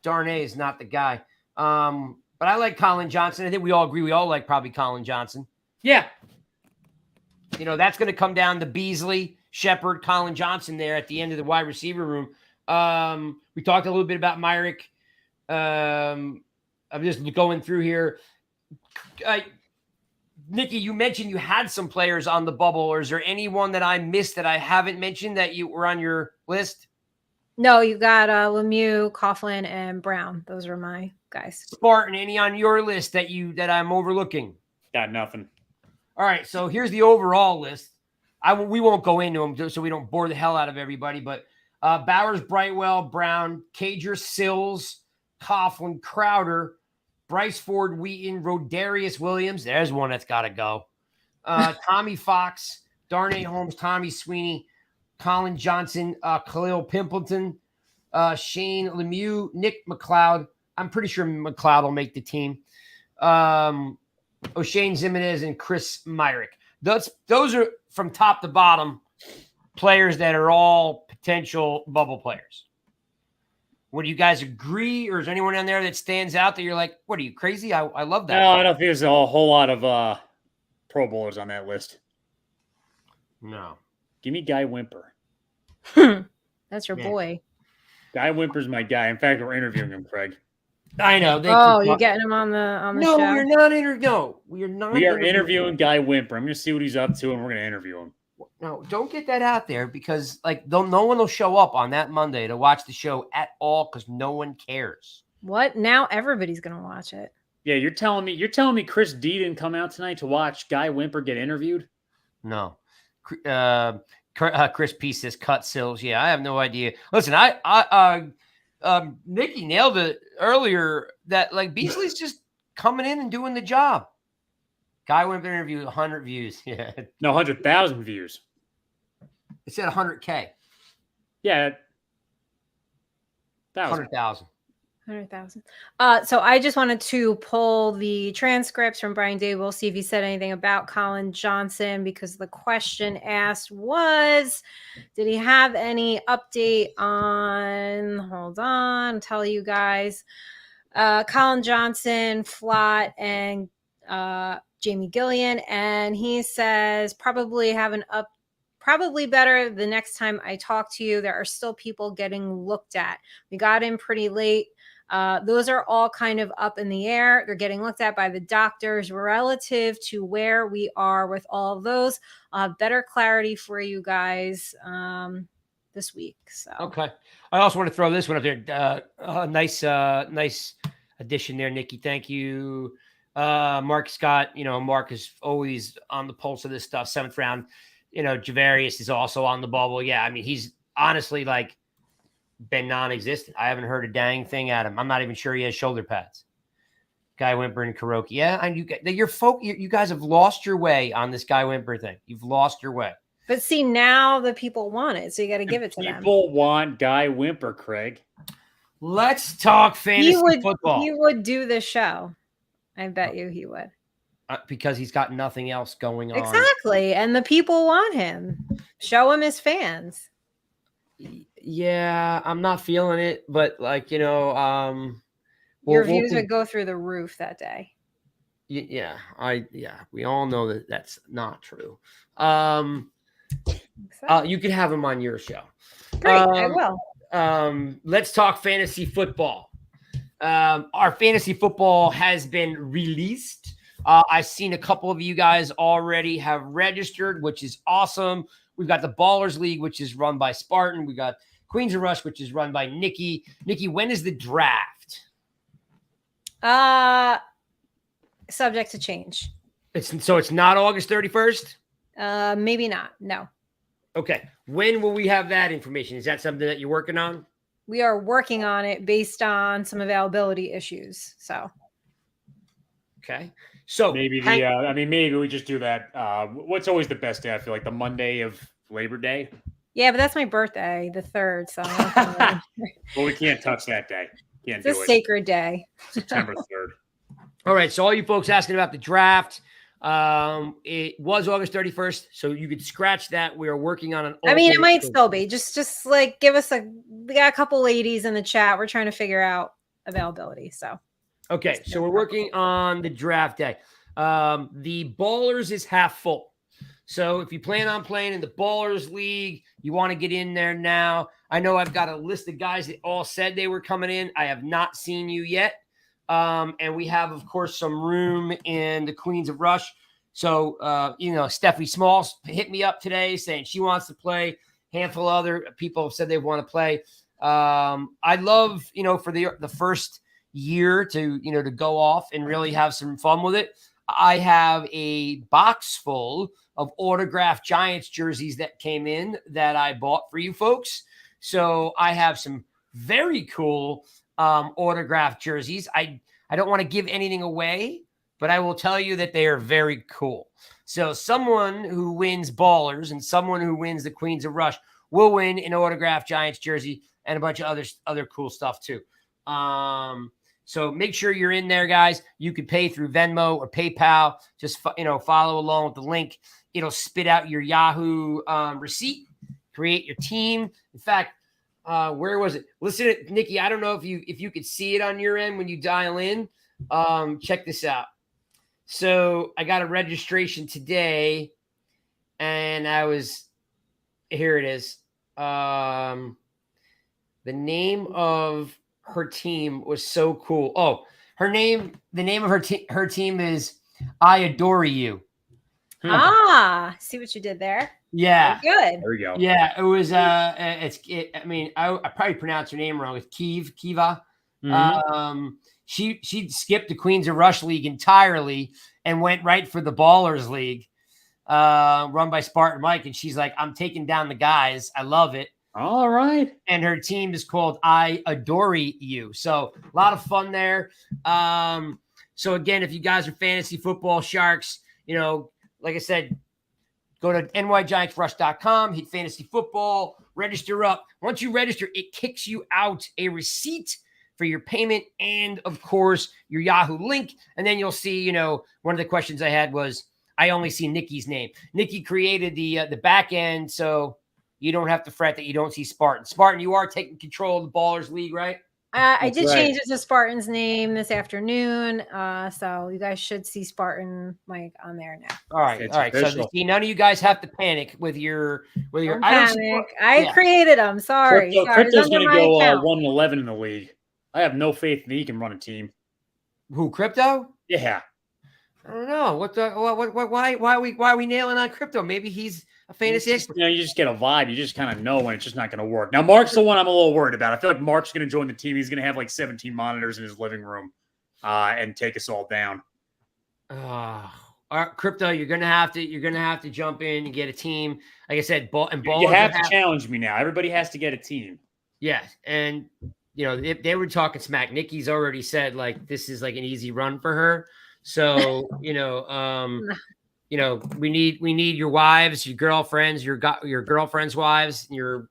Darnay is not the guy. But I like Colin Johnson. I think we all agree. We all like probably Colin Johnson. Yeah. You know, that's going to come down to Beasley, Shepard, Colin Johnson there at the end of the wide receiver room. We talked a little bit about Myrick. I'm just going through here. Nikki, you mentioned you had some players on the bubble. Or is there anyone that I missed that I haven't mentioned that you were on your list? No, you got Lemieux, Coughlin, and Brown. Those are my guys. Spartan, any on your list that I'm overlooking? Got nothing. All right, so here's the overall list. We won't go into them so we don't bore the hell out of everybody, but Bowers, Brightwell, Brown, Cager, Sills, Coughlin, Crowder, Bryce Ford, Wheaton, Rodarius Williams. There's one that's got to go. Tommy Fox, Darnay Holmes, Tommy Sweeney, Colin Johnson, Khalil Pimpleton, Shane Lemieux, Nick McLeod. I'm pretty sure McLeod will make the team. O'Shane Zimenez and Chris Myrick. Those are from top to bottom players that are all potential bubble players. Would you guys agree, or is there anyone on there that stands out that you're like, what are you, crazy? I love that. No, I don't think there's a whole lot of Pro Bowlers on that list. No. Give me Guy Wimper. That's your boy. Guy Wimper's my guy. In fact, we're interviewing him, Craig. I know. You're getting him on the show? No, we're not interviewing. We are not. We are interviewing Guy Wimper. I'm going to see what he's up to, and we're going to interview him. No, don't get that out there because no one will show up on that Monday to watch the show at all because no one cares. What? Now everybody's going to watch it. Yeah, you're telling me Chris D didn't come out tonight to watch Guy Wimper get interviewed? No. Chris P says cut Sills. Yeah, I have no idea. Listen, Nikki nailed it earlier that Beasley's just coming in and doing the job. Guy Wimper interview, 100 views. Yeah. No, 100,000 views. It said 100K. Yeah. 100,000. 100,000. So I just wanted to pull the transcripts from Brian Dable, see if he said anything about Colin Johnson, because the question asked was, did he have any update on, hold on, I'll tell you guys, Colin Johnson, Flott, and Jamie Gillian, and he says probably better the next time I talk to you. There are still people getting looked at. We got in pretty late. Those are all kind of up in the air. They're getting looked at by the doctors relative to where we are with all of those. Better clarity for you guys this week. So okay. I also want to throw this one up there. Nice addition there, Nikki. Thank you. Mark Scott, Mark is always on the pulse of this stuff. 7th round, Javarius is also on the bubble. Yeah. I mean, he's honestly been non-existent. I haven't heard a dang thing at him. I'm not even sure he has shoulder pads. Guy Wimper and Kuroki. Yeah. And you guys have lost your way on this Guy Wimper thing. You've lost your way. But see, now the people want it. So you got to give it to them. People want Guy Wimper, Craig. Let's talk fantasy football. He would do the show. I bet you he would. Because he's got nothing else going on. Exactly. And the people want him. Show him his fans. Yeah, I'm not feeling it. But your views would go through the roof that day. Yeah, we all know that that's not true. You could have him on your show. Great, I will. Let's talk fantasy football. Our fantasy football has been released. I've seen a couple of you guys already have registered, which is awesome. We've got the Ballers League, which is run by Spartan. We got Queens of Rush, which is run by Nikki. Nikki, when is the draft? Subject to change. It's not August 31st? Maybe not. No. Okay. When will we have that information? Is that something that you're working on? We are working on it based on some availability issues. So. Okay. So maybe maybe we just do that. What's always the best day? I feel like the Monday of Labor Day. Yeah, but that's my birthday, the 3rd. So Well, we can't touch that day. Can't it's do a it. sacred day. September 3rd. All right. So all you folks asking about the draft, it was August 31st. So you could scratch that. We are working on an. I mean, it might still be. Just like give us we got a couple ladies in the chat. We're trying to figure out availability. So. Okay. So we're working on the draft day. The Ballers is half full. So if you plan on playing in the Ballers League, you want to get in there now. I know I've got a list of guys that all said they were coming in. I have not seen you yet. And we have, of course, some room in the Queens of Rush. So, Stephanie Smalls hit me up today saying she wants to play. Handful of other people have said they want to play. I'd love, for the first year to go off and really have some fun with it. I have a box full of autographed Giants jerseys that came in that I bought for you folks. So I have some very cool autographed jerseys. I don't want to give anything away, but I will tell you that they are very cool. So someone who wins Ballers and someone who wins the Queens of Rush will win an autographed Giants jersey and a bunch of other cool stuff too. So make sure you're in there, guys. You can pay through Venmo or PayPal. Just follow along with the link. It'll spit out your Yahoo receipt. Create your team. In fact, where was it? Listen to Nikki. I don't know if you could see it on your end when you dial in. Check this out. So I got a registration today, and here it is. The name of her team was so cool. Oh, the name of her team is I Adore You. See what you did there. Yeah. Very good. There we go. Yeah, it was I probably pronounced her name wrong. It's Kiva. Mm-hmm. She skipped the Queens of Rush League entirely and went right for the Ballers League, run by Spartan Mike. And she's like, I'm taking down the guys. I love it. All right. And her team is called I Adore You. So a lot of fun there. So again, if you guys are fantasy football sharks, like I said, go to nygiantsrush.com, hit fantasy football, register up. Once you register, it kicks you out a receipt for your payment and, of course, your Yahoo link. And then you'll see, one of the questions I had was, I only see Nikki's name. Nikki created the back end, so you don't have to fret that you don't see Spartan. Spartan, you are taking control of the Ballers League, right? I did change it to Spartan's name this afternoon. So you guys should see Spartan Mike on there now. All right. So none of you guys have to panic with your. Don't panic. I created them. Sorry. Crypto's going to go 1-11 in the league. I have no faith that he can run a team. Who, Crypto? Yeah. I don't know. Why are we nailing on Crypto? Maybe he's a fantasy expert. You just get a vibe. You just kind of know when it's just not going to work. Now, Mark's the one I'm a little worried about. I feel like Mark's going to join the team. He's going to have like 17 monitors in his living room and take us all down. All right, Crypto, you're gonna have to jump in and get a team. Like I said, you have to challenge me now. Everybody has to get a team. Yeah, and they were talking smack. Nikki's already said like this is like an easy run for her. So we need your wives, your girlfriends, your girlfriends' wives, your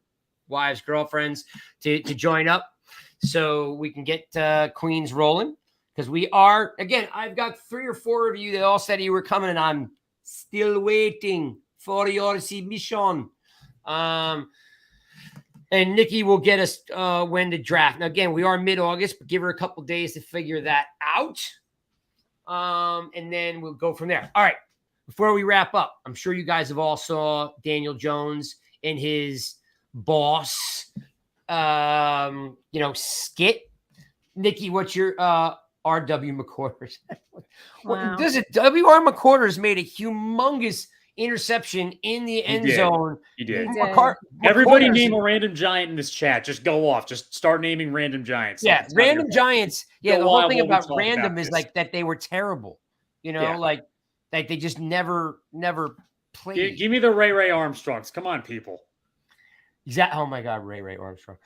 wives' girlfriends to join up, so we can get Queens rolling. Because we are, again, I've got 3 or 4 of you that all said you were coming, and I'm still waiting for your submission. And Nikki will get us when to draft. Now, again, we are mid-August, but give her a couple days to figure that out. And then we'll go from there. All right. Before we wrap up, I'm sure you guys have all saw Daniel Jones and his boss, skit. Nikki, what's your R.W. McQuarters? Wow. W.R. McQuarters made a humongous interception in the end zone. He did. Everybody name a random giant in this chat. Just go off. Just start naming random giants. Yeah, random giants. Yeah, the whole thing about random is like that they were terrible. Like they just never played. Give me the Ray Armstrongs. Come on, people. Exactly. Oh my God, Ray Armstrong.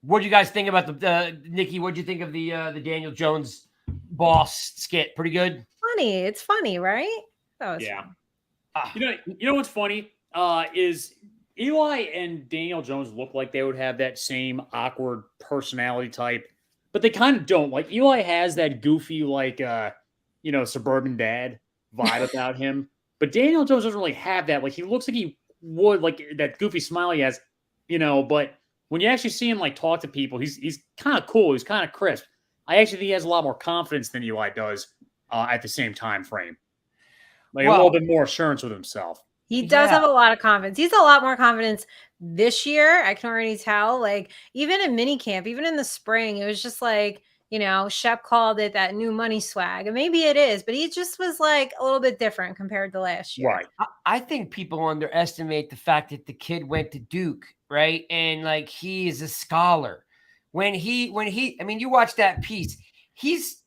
What do you guys think about the Nikki? What do you think of the Daniel Jones boss skit. Pretty good. Funny. It's funny, right? That was Yeah. fun. You know what's funny is Eli and Daniel Jones look like they would have that same awkward personality type, but they kind of don't. Like Eli has that goofy, like suburban dad vibe about him, but Daniel Jones doesn't really have that. Like he looks like he would, like that goofy smile he has, But when you actually see him like talk to people, he's kind of cool. He's kind of crisp. I actually think he has a lot more confidence than Eli does at the same time frame. Like a little bit more assurance with himself. He does have a lot of confidence. He's a lot more confidence this year. I can already tell. Like even in minicamp, even in the spring, it was just like, Shep called it that new money swag. And maybe it is, but he just was like a little bit different compared to last year. Right. I think people underestimate the fact that the kid went to Duke, right? And like he is a scholar. When he, I mean, you watch that piece, he's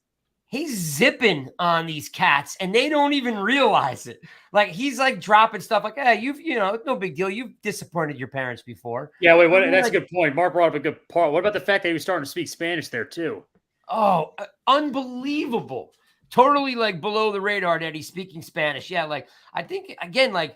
zipping on these cats and they don't even realize it. Like he's like dropping stuff like, hey, it's no big deal. You've disappointed your parents before. Yeah, wait, that's a good point. Mark brought up a good part. What about the fact that he was starting to speak Spanish there too? Oh, unbelievable. Totally like below the radar that he's speaking Spanish. Yeah, like I think again, like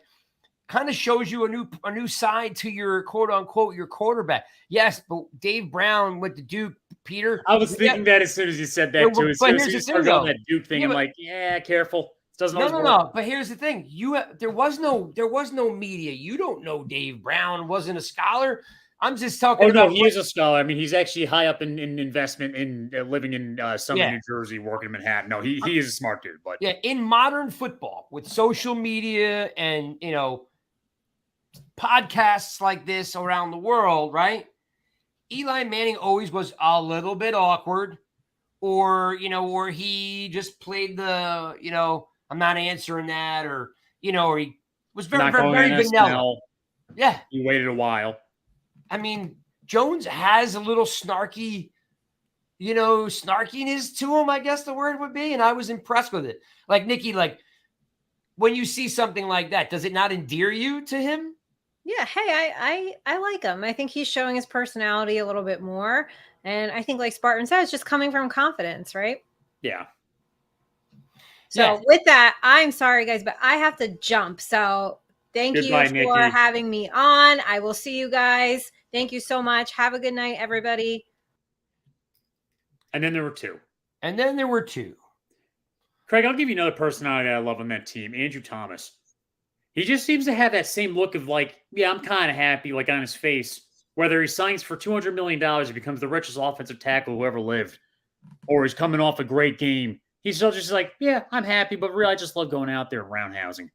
kind of shows you a new side to your quote unquote your quarterback. Yes, but Dave Brown with the Duke, Peter. I was thinking that as soon as you said that too. As soon as you started on that Duke thing, I'm like, yeah, careful. It doesn't always work. No. But here's the thing: there was no media. You don't know Dave Brown wasn't a scholar. I'm just talking. Oh no, he is a scholar. I mean, he's actually high up in investment in living in Summit, New Jersey, working in Manhattan. No, he is a smart dude. But yeah, in modern football with social media and podcasts like this around the world, right? Eli Manning always was a little bit awkward, or he just played the I'm not answering that, or or he was very vanilla. Yeah, he waited a while. I mean, Jones has a little snarky, snarkiness to him, I guess the word would be, and I was impressed with it. Like Nikki, like when you see something like that, does it not endear you to him? Yeah, hey, I like him. I think he's showing his personality a little bit more. And I think, like Spartan said, it's just coming from confidence, right? Yeah. So with that, I'm sorry, guys, but I have to jump. So thank you for Nikki. having me on. I will see you guys. Thank you so much. Have a good night, everybody. And then there were two. Craig, I'll give you another personality that I love on that team, Andrew Thomas. He just seems to have that same look of like, yeah, I'm kind of happy, like on his face. Whether he signs for $200 million, he becomes the richest offensive tackle who ever lived, or he's coming off a great game. He's still just like, yeah, I'm happy, but really, I just love going out there and roundhousing.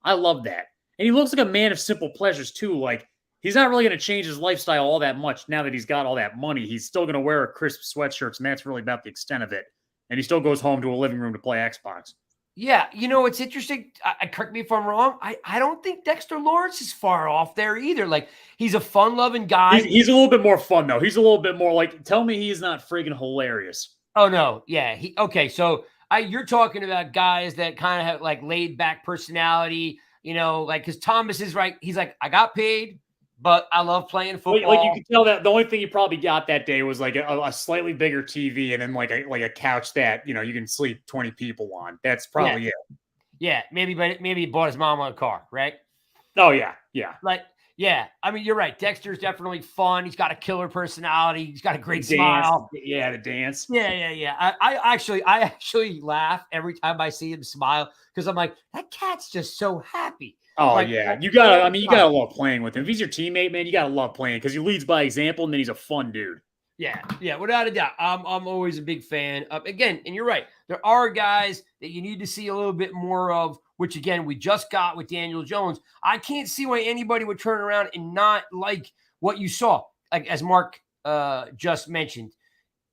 I love that. And he looks like a man of simple pleasures too. Like he's not really going to change his lifestyle all that much now that he's got all that money. He's still going to wear crisp sweatshirts, and that's really about the extent of it. And he still goes home to a living room to play Xbox. Yeah, it's interesting. Correct me if I'm wrong. I don't think Dexter Lawrence is far off there either. Like he's a fun-loving guy. He's a little bit more fun though. He's a little bit more like. Tell me he's not friggin' hilarious. Oh no, yeah. Okay. So you're talking about guys that kind of have like laid-back personality. Like because Thomas is right. He's like, I got paid, but I love playing football. Like you can tell that the only thing he probably got that day was like a slightly bigger TV and then like a couch that you can sleep 20 people on. That's probably it. Yeah, maybe he bought his mom a car, right? Oh yeah. Like yeah, I mean you're right. Dexter's definitely fun. He's got a killer personality. He's got a great smile. Yeah, the dance. Yeah. I actually laugh every time I see him smile because I'm like that cat's just so happy. Oh yeah, you gotta love playing with him. If he's your teammate, man, you gotta love playing because he leads by example, and then he's a fun dude. Yeah, without a doubt. I'm always a big fan of. Again, and you're right. There are guys that you need to see a little bit more of, which again we just got with Daniel Jones. I can't see why anybody would turn around and not like what you saw. Like as Mark just mentioned,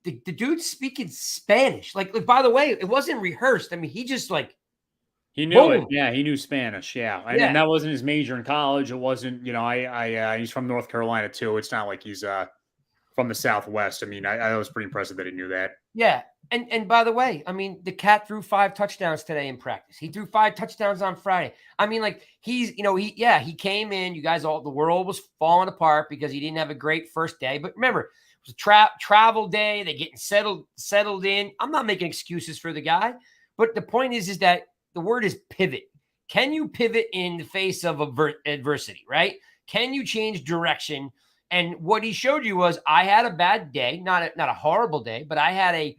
the dude's speaking Spanish. Like by the way, it wasn't rehearsed. I mean, he just like. He knew it. Yeah, he knew Spanish. Yeah. And that wasn't his major in college. It wasn't, he's from North Carolina too. It's not like he's from the Southwest. I mean, I was pretty impressive that he knew that. Yeah. And by the way, I mean, the cat threw 5 touchdowns today in practice. He threw 5 touchdowns on Friday. I mean, like he's, he came in, you guys the world was falling apart because he didn't have a great first day. But remember, it travel day. They're getting settled in. I'm not making excuses for the guy, but the point is that the word is pivot. Can you pivot in the face of adversity, right? Can you change direction? And what he showed you was, I had a bad day, not a horrible day, but I had a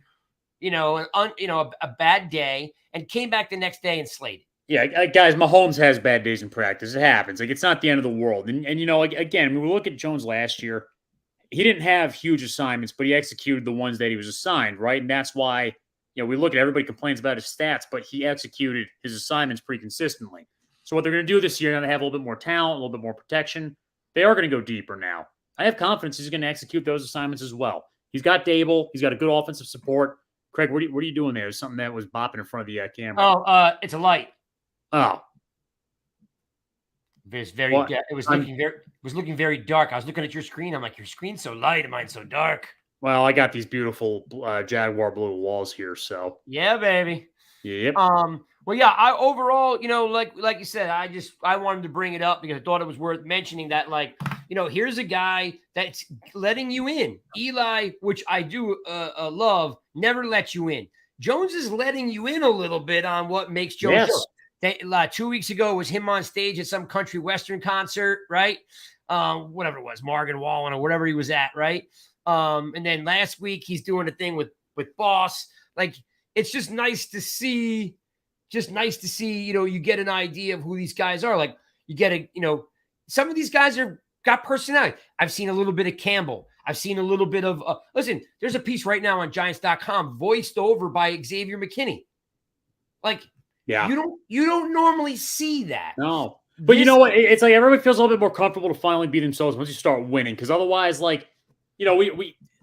bad day, and came back the next day and slayed it. Yeah, guys, Mahomes has bad days in practice. It happens. Like, it's not the end of the world. And again, when we look at Jones last year, he didn't have huge assignments, but he executed the ones that he was assigned, right? And that's why, we look at, everybody complains about his stats, but he executed his assignments pretty consistently. So what they're going to do this year, now they have a little bit more talent, a little bit more protection. They are going to go deeper now. I have confidence he's going to execute those assignments as well. He's got Dable. He's got a good offensive support. Craig, what are you doing there? There's something that was bopping in front of the camera. Oh, it's a light. Oh, it was looking very dark. I was looking at your screen. I'm like, your screen's so light and mine's so dark. Well, I got these beautiful Jaguar blue walls here, so yeah, baby. Yep. Well, yeah. I overall, like you said, I wanted to bring it up because I thought it was worth mentioning that, here's a guy that's letting you in. Eli, which I do love, never lets you in. Jones is letting you in a little bit on what makes Jones. Yes. 2 weeks ago, it was him on stage at some country western concert, right? Whatever it was, Morgan Wallen or whatever he was at, right? And then last week he's doing a thing with Boss. Like, it's just nice to see. You get an idea of who these guys are. Like, you get some of these guys got personality. I've seen a little bit of Campbell. I've seen a little bit of listen, there's a piece right now on Giants.com voiced over by Xavier McKinney. Like, yeah, you don't normally see that. No. But you know what? It's like everybody feels a little bit more comfortable to finally be themselves once you start winning. Because otherwise,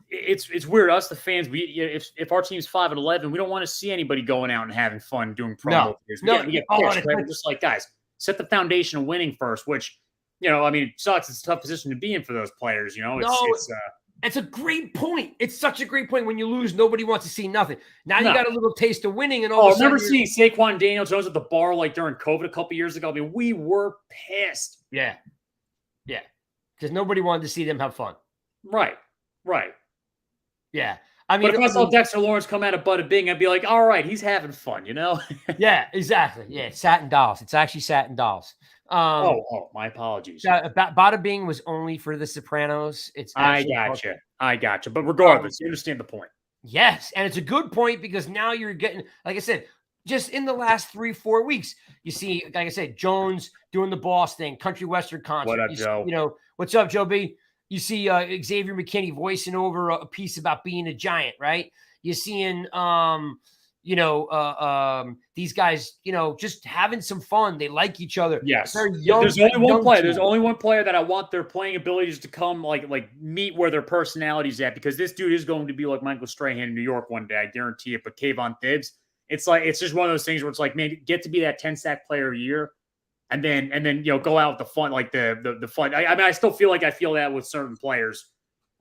it's weird. Us, the fans, if our team's 5-11, we don't want to see anybody going out and having fun doing promo. We get pissed, right? We're just like, guys, set the foundation of winning first. Which, it sucks. It's a tough position to be in for those players. It's a great point. It's such a great point. When you lose, nobody wants to see nothing. Now you got a little taste of winning, and all. I remember seeing Saquon Daniel Jones at the bar during COVID a couple years ago. I mean, we were pissed. Yeah, because nobody wanted to see them have fun. Right. Yeah, but if I saw Dexter Lawrence come out of Bada Bing, I'd be like, all right, he's having fun, Yeah, exactly. Yeah, Satin Dolls. It's actually Satin Dolls. My apologies. Bada Bing was only for The Sopranos. I gotcha. But regardless, you understand the point. Yes, and it's a good point because now you're getting, like I said, just in the last 3-4 weeks, you see, like I said, Jones doing the Boss thing, country western concert. What up, Joe? What's up, Joe B? You see Xavier McKinney voicing over a piece about being a Giant, right? You're seeing these guys, just having some fun. They like each other. Yes. Young, there's only one player. There's only one player that I want their playing abilities to come like meet where their personality's at, because this dude is going to be like Michael Strahan in New York one day. I guarantee it. But Kayvon Thibbs, it's just one of those things where it's like, man, get to be that 10-sack player a year. And then go out with the fun, like the fun. I still feel like I feel that with certain players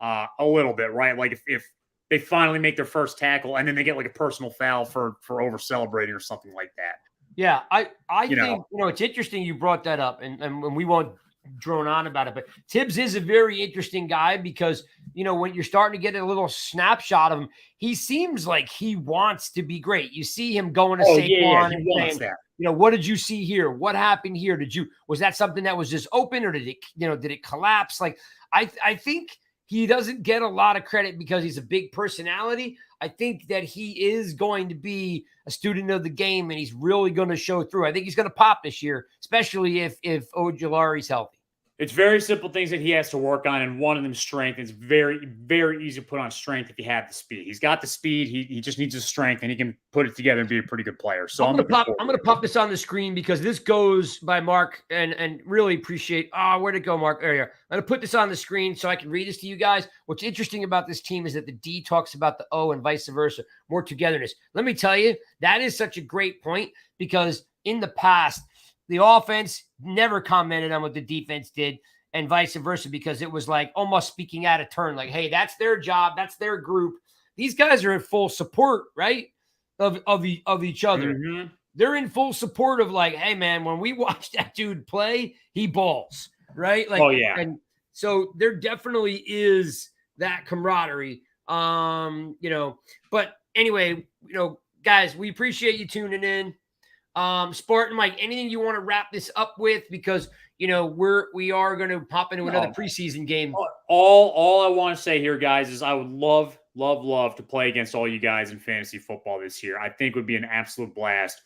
a little bit, right? Like if they finally make their first tackle and then they get like a personal foul for over celebrating or something like that. Yeah, I think it's interesting you brought that up, and we won't drone on about it, but Tibbs is a very interesting guy because when you're starting to get a little snapshot of him, he seems like he wants to be great. You see him going to Saquon and saying, that. What did you see here? What happened here? Was that something that was just open, or did it collapse? Like, I think he doesn't get a lot of credit because he's a big personality. I think that he is going to be a student of the game, and he's really going to show through. I think he's going to pop this year, especially if Ojulari's healthy. It's very simple things that he has to work on, and one of them is strength. It's very, very easy to put on strength if you have the speed. He's got the speed. He just needs the strength, and he can put it together and be a pretty good player. So I'm going to pop this on the screen because this goes by Mark, and really appreciate. Where'd it go, Mark? There you are. I'm going to put this on the screen so I can read this to you guys. What's interesting about this team is that the D talks about the O and vice versa, more togetherness. Let me tell you, that is such a great point because in the past, the offense never commented on what the defense did and vice versa, because it was like almost speaking out of turn. Like, hey, that's their job. That's their group. These guys are in full support, right? Of each other. Mm-hmm. They're in full support of like, hey man, when we watch that dude play, he balls, right? Like, oh yeah. And so there definitely is that camaraderie. But anyway, guys, we appreciate you tuning in. Spartan Mike, anything you want to wrap this up with? Because we are going to pop into another preseason game. All I want to say here, guys, is I would love to play against all you guys in fantasy football this year. I think it would be an absolute blast.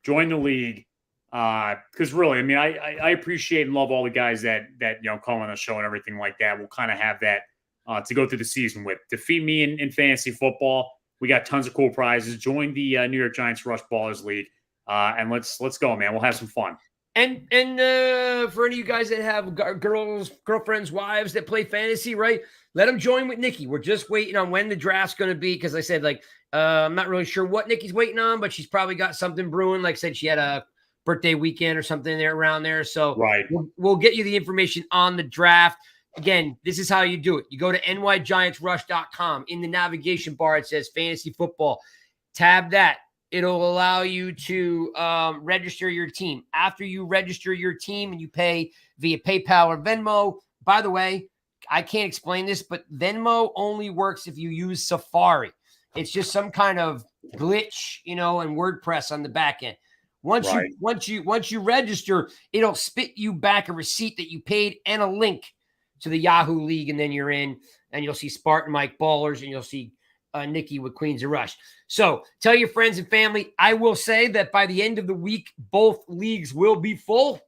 Join the league. Because really, I mean, I appreciate and love all the guys that call on the show and everything like that. We'll kind of have that to go through the season with. Defeat me in fantasy football. We got tons of cool prizes. Join the New York Giants Rush Ballers League, and let's go, man. We'll have some fun. And for any of you guys that have girlfriends, wives that play fantasy, right? Let them join with Nikki. We're just waiting on when the draft's going to be, because I said, I'm not really sure what Nikki's waiting on, but she's probably got something brewing. Like I said, she had a birthday weekend or something there around there. So right. We'll get you the information on the draft. Again, this is how you do it. You go to nygiantsrush.com. In the navigation bar, it says fantasy football. Tab that. It'll allow you to register your team. After you register your team and you pay via PayPal or Venmo, by the way, I can't explain this, but Venmo only works if you use Safari. It's just some kind of glitch, and WordPress on the back end. Once you register, it'll spit you back a receipt that you paid and a link to the Yahoo League, and then you're in, and you'll see Spartan Mike Ballers, and you'll see Nikki with Queens of Rush. So tell your friends and family. I will say that by the end of the week, both leagues will be full.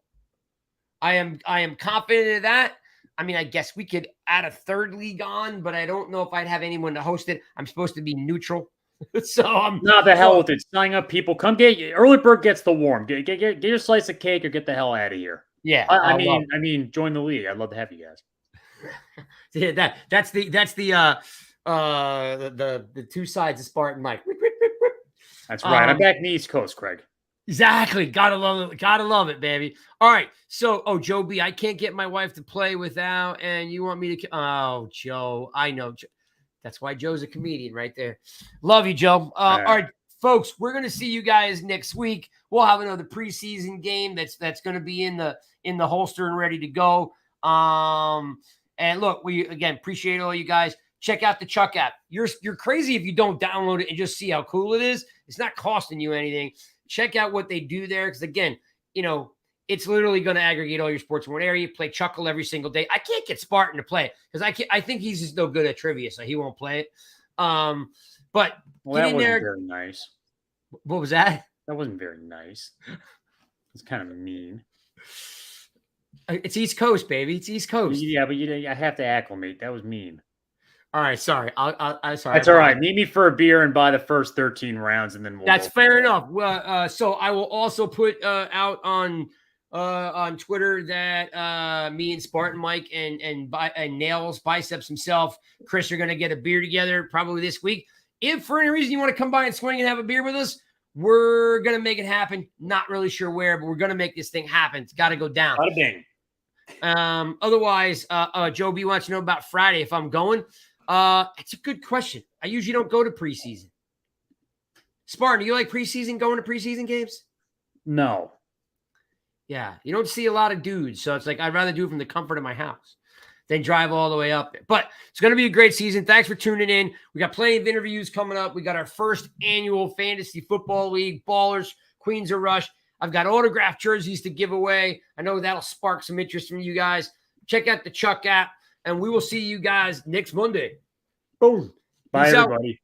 I am confident of that. I mean, I guess we could add a third league on, but I don't know if I'd have anyone to host it. I'm supposed to be neutral. So I'm not the hell with it. Sign up, people. Come get you. Early bird gets the worm. Get your slice of cake or get the hell out of here. Yeah. I mean, join the league. I'd love to have you guys. Yeah, that's the two sides of Spartan Mike. That's right. I'm back in the East Coast, Craig. Exactly. Gotta love it. Gotta love it, baby. All right. So, Joe B, I can't get my wife to play without, and you want me to? Oh, Joe, I know. That's why Joe's a comedian right there. Love you, Joe. All right, folks, we're gonna see you guys next week. We'll have another preseason game that's gonna be in the holster and ready to go. And look, we again appreciate all you guys. Check out the Chuck app. You're crazy if you don't download it and just see how cool it is. It's not costing you anything. Check out what they do there, because again, it's literally going to aggregate all your sports in one area. Play Chuckle every single day. I can't get Spartan to play it because I think he's just no good at trivia, so he won't play it. But that wasn't very nice. What was that? That wasn't very nice. It's kind of mean. It's East Coast, baby. It's East Coast. Yeah, but I have to acclimate. That was mean. All right, sorry. I'm sorry. That's all right. Meet me for a beer and buy the first 13 rounds, and then we'll. That's fair enough. Well, so I will also put out on Twitter that me and Spartan Mike and Nails Biceps himself, Chris, are going to get a beer together probably this week. If for any reason you want to come by and swing and have a beer with us, we're going to make it happen. Not really sure where, but we're going to make this thing happen. It's got to go down. Bada bing. Otherwise, Joe B wants to know about Friday if I'm going. It's a good question. I usually don't go to preseason. Spartan, do you like preseason, going to preseason games? No. Yeah, you don't see a lot of dudes, so it's like I'd rather do it from the comfort of my house than drive all the way up there. But it's going to be a great season. Thanks for tuning in. We got plenty of interviews coming up. We got our first annual Fantasy Football League, Ballers, Queens of Rush. I've got autographed jerseys to give away. I know that'll spark some interest from you guys. Check out the Chuck app, and we will see you guys next Monday. Boom. Bye, everybody.